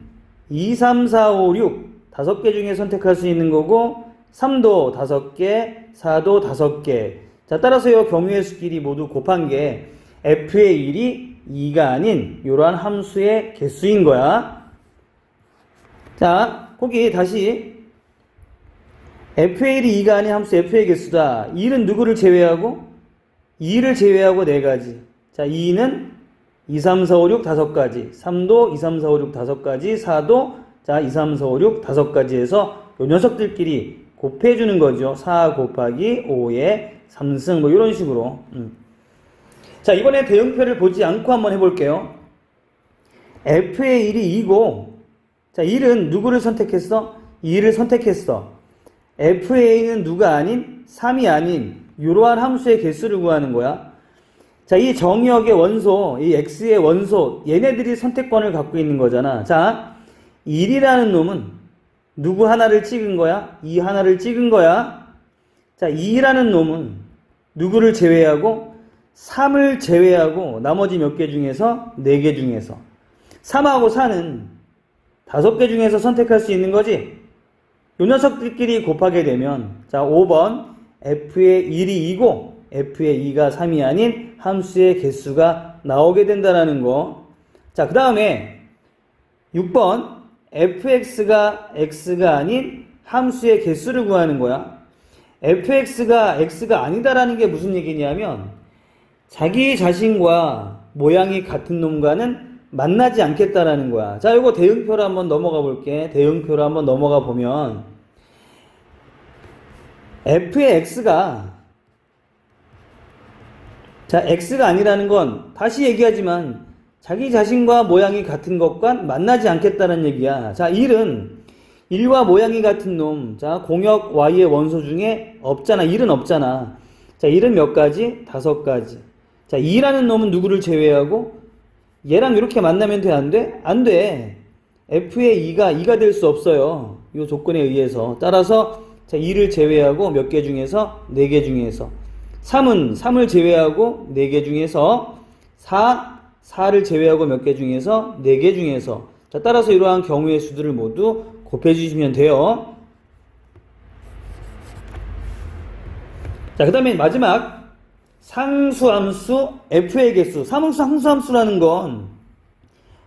2, 3, 4, 5, 6 5개 중에 선택할 수 있는 거고, 3도 5개, 4도 5개. 자, 따라서 이 경우의 수끼리 모두 곱한 게 f의 1이 2가 아닌 이러한 함수의 개수인 거야. 자, 거기 다시 f의 1이 2가 아닌 함수 f의 개수다. 1은 누구를 제외하고? 2를 제외하고 4가지. 자, 2는 2, 3, 4, 5, 6 5가지. 3도 2, 3, 4, 5, 6 5가지. 4도 자, 2, 3, 4, 5, 6 5가지 해서 요 녀석들끼리 곱해주는 거죠. 4 곱하기 5의 3승 뭐 이런 식으로. 자, 이번에 대응표를 보지 않고 한번 해볼게요. f의 1이 2고 자, 1은 누구를 선택했어? 2를 선택했어. FA는 누가 아닌? 3이 아닌 이러한 함수의 개수를 구하는 거야. 자, 이 정의역의 원소, 이 X의 원소, 얘네들이 선택권을 갖고 있는 거잖아. 자, 1이라는 놈은 누구 하나를 찍은 거야? 2 하나를 찍은 거야. 자, 2라는 놈은 누구를 제외하고? 3을 제외하고 나머지 몇 개 중에서? 4개 중에서. 3하고 4는 5개 중에서 선택할 수 있는 거지? 요 녀석들끼리 곱하게 되면, 자, 5번 F의 1이 2고 F의 2가 3이 아닌 함수의 개수가 나오게 된다는 거. 자, 그 다음에 6번 fx가 x가 아닌 함수의 개수를 구하는 거야. fx가 x가 아니다라는 게 무슨 얘기냐면 자기 자신과 모양이 같은 놈과는 만나지 않겠다라는 거야. 자, 이거 대응표로 한번 넘어가 볼게. 대응표로 한번 넘어가 보면 f의 x가, 자, x가 아니라는 건 다시 얘기하지만 자기 자신과 모양이 같은 것과 만나지 않겠다는 얘기야. 자, 1은 1과 모양이 같은 놈. 자, 공역 y의 원소 중에 없잖아. 1은 없잖아. 자, 1은 몇 가지? 5가지. 자, 2라는 놈은 누구를 제외하고 얘랑 이렇게 만나면 돼? 안 돼? 안 돼. f의 2가 될 수 없어요. 이 조건에 의해서. 따라서 자, 2를 제외하고 몇 개 중에서? 4개 중에서. 3을 제외하고 4개 중에서 4를 제외하고 몇 개 중에서? 4개 중에서. 자, 따라서 이러한 경우의 수들을 모두 곱해주시면 돼요. 자, 그 다음에 마지막 상수함수 f의 개수. 상수함수라는 건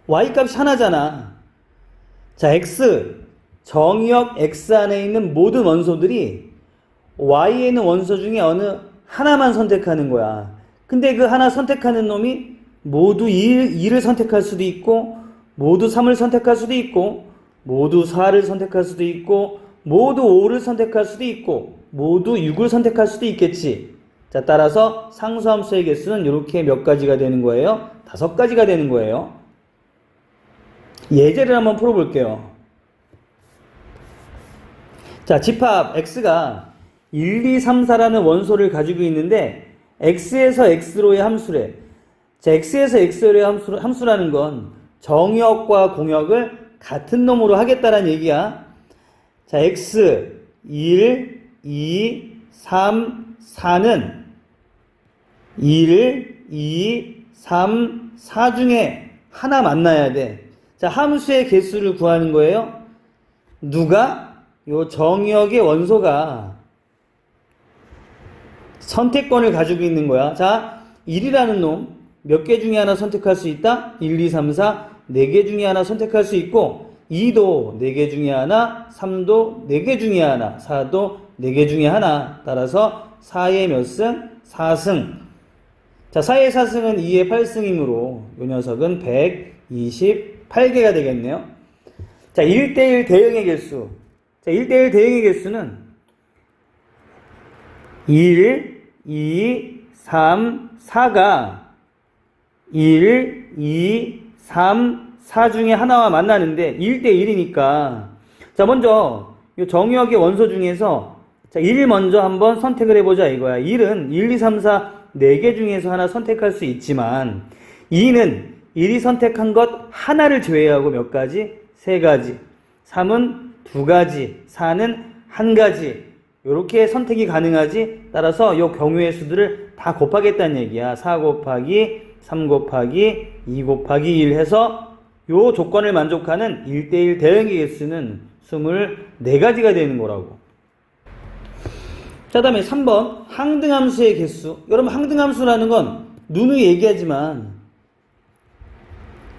y값이 하나잖아. 자, x, 정의역 x 안에 있는 모든 원소들이 y에 있는 원소 중에 어느 하나만 선택하는 거야. 근데 그 하나 선택하는 놈이 모두 2를 선택할 수도 있고, 모두 3을 선택할 수도 있고, 모두 4를 선택할 수도 있고, 모두 5를 선택할 수도 있고, 모두 6을 선택할 수도 있겠지. 자, 따라서 상수함수의 개수는 이렇게 몇 가지가 되는 거예요? 5가지가 되는 거예요. 예제를 한번 풀어볼게요. 자, 집합 x가 1, 2, 3, 4라는 원소를 가지고 있는데 x에서 x로의 함수래. 자, x에서 x로의 함수라는 건 정역과 공역을 같은 놈으로 하겠다라는 얘기야. 자, x 1, 2, 3, 4는 1, 2, 3, 4 중에 하나 만나야 돼. 자, 함수의 개수를 구하는 거예요. 누가? 요 정역의 원소가 선택권을 가지고 있는 거야. 자, 1이라는 놈 몇 개 중에 하나 선택할 수 있다? 1, 2, 3, 4 4개 중에 하나 선택할 수 있고 2도 4개 중에 하나, 3도 4개 중에 하나, 4도 4개 중에 하나. 따라서 4의 몇 승? 4승. 자, 4의 4승은 2의 8승이므로 이 녀석은 128개가 되겠네요. 자, 1대1 대응의 개수. 자, 1대1 대응의 개수는 1, 2, 3, 4가 1, 2, 3, 4 중에 하나와 만나는데 1대1이니까 자, 먼저 이 정의역의 원소 중에서 자, 1을 먼저 한번 선택을 해보자 이거야. 1은 1, 2, 3, 4 4개 중에서 하나 선택할 수 있지만 2는 1이 선택한 것 하나를 제외하고 몇 가지? 3가지. 3은 2가지. 4는 1가지. 이렇게 선택이 가능하지. 따라서 이 경우의 수들을 다 곱하겠다는 얘기야. 4 곱하기 3 곱하기 2 곱하기 1 해서 이 조건을 만족하는 1대1 대응의 개수는 24가지가 되는 거라고. 자, 다음에 3번 항등함수의 개수. 여러분, 항등함수라는 건 누누이 얘기하지만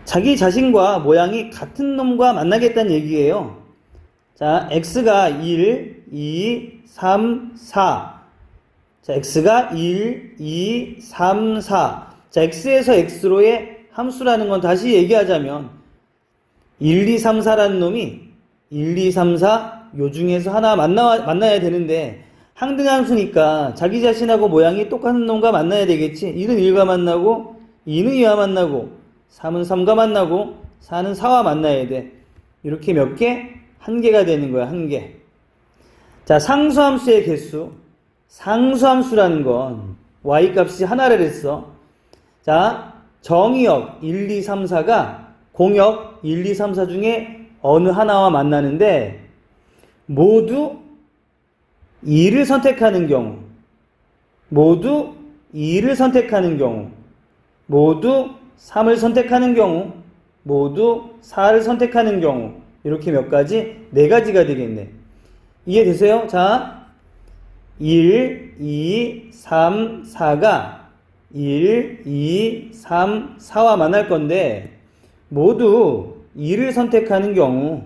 자기 자신과 모양이 같은 놈과 만나겠다는 얘기예요. 자, x가 1, 2, 3, 4. 자, x가 1, 2, 3, 4. 자, x에서 x로의 함수라는 건 다시 얘기하자면 1, 2, 3, 4라는 놈이 1, 2, 3, 4 요 중에서 하나 만나야 되는데 항등함수니까 자기 자신하고 모양이 똑같은 놈과 만나야 되겠지. 1은 1과 만나고 2는 2와 만나고 3은 3과 만나고 4는 4와 만나야 돼. 이렇게 몇 개? 1개가 되는 거야. 1개. 자, 상수함수의 개수. 상수함수라는 건 y 값이 하나를 했어. 자, 정의역 1, 2, 3, 4가 공역 1, 2, 3, 4 중에 어느 하나와 만나는데 모두 2를 선택하는 경우, 모두 2를 선택하는 경우, 모두 3을 선택하는 경우, 모두 4를 선택하는 경우, 이렇게 몇 가지? 네 가지가 되겠네. 이해되세요? 자, 1, 2, 3, 4가 1, 2, 3, 4와 만날 건데 모두 2를 선택하는 경우,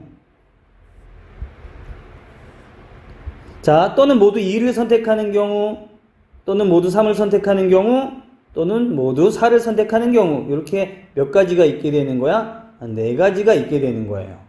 자, 또는 모두 2를 선택하는 경우, 또는 모두 3을 선택하는 경우, 또는 모두 4를 선택하는 경우, 이렇게 몇 가지가 있게 되는 거야? 네 가지가 있게 되는 거예요.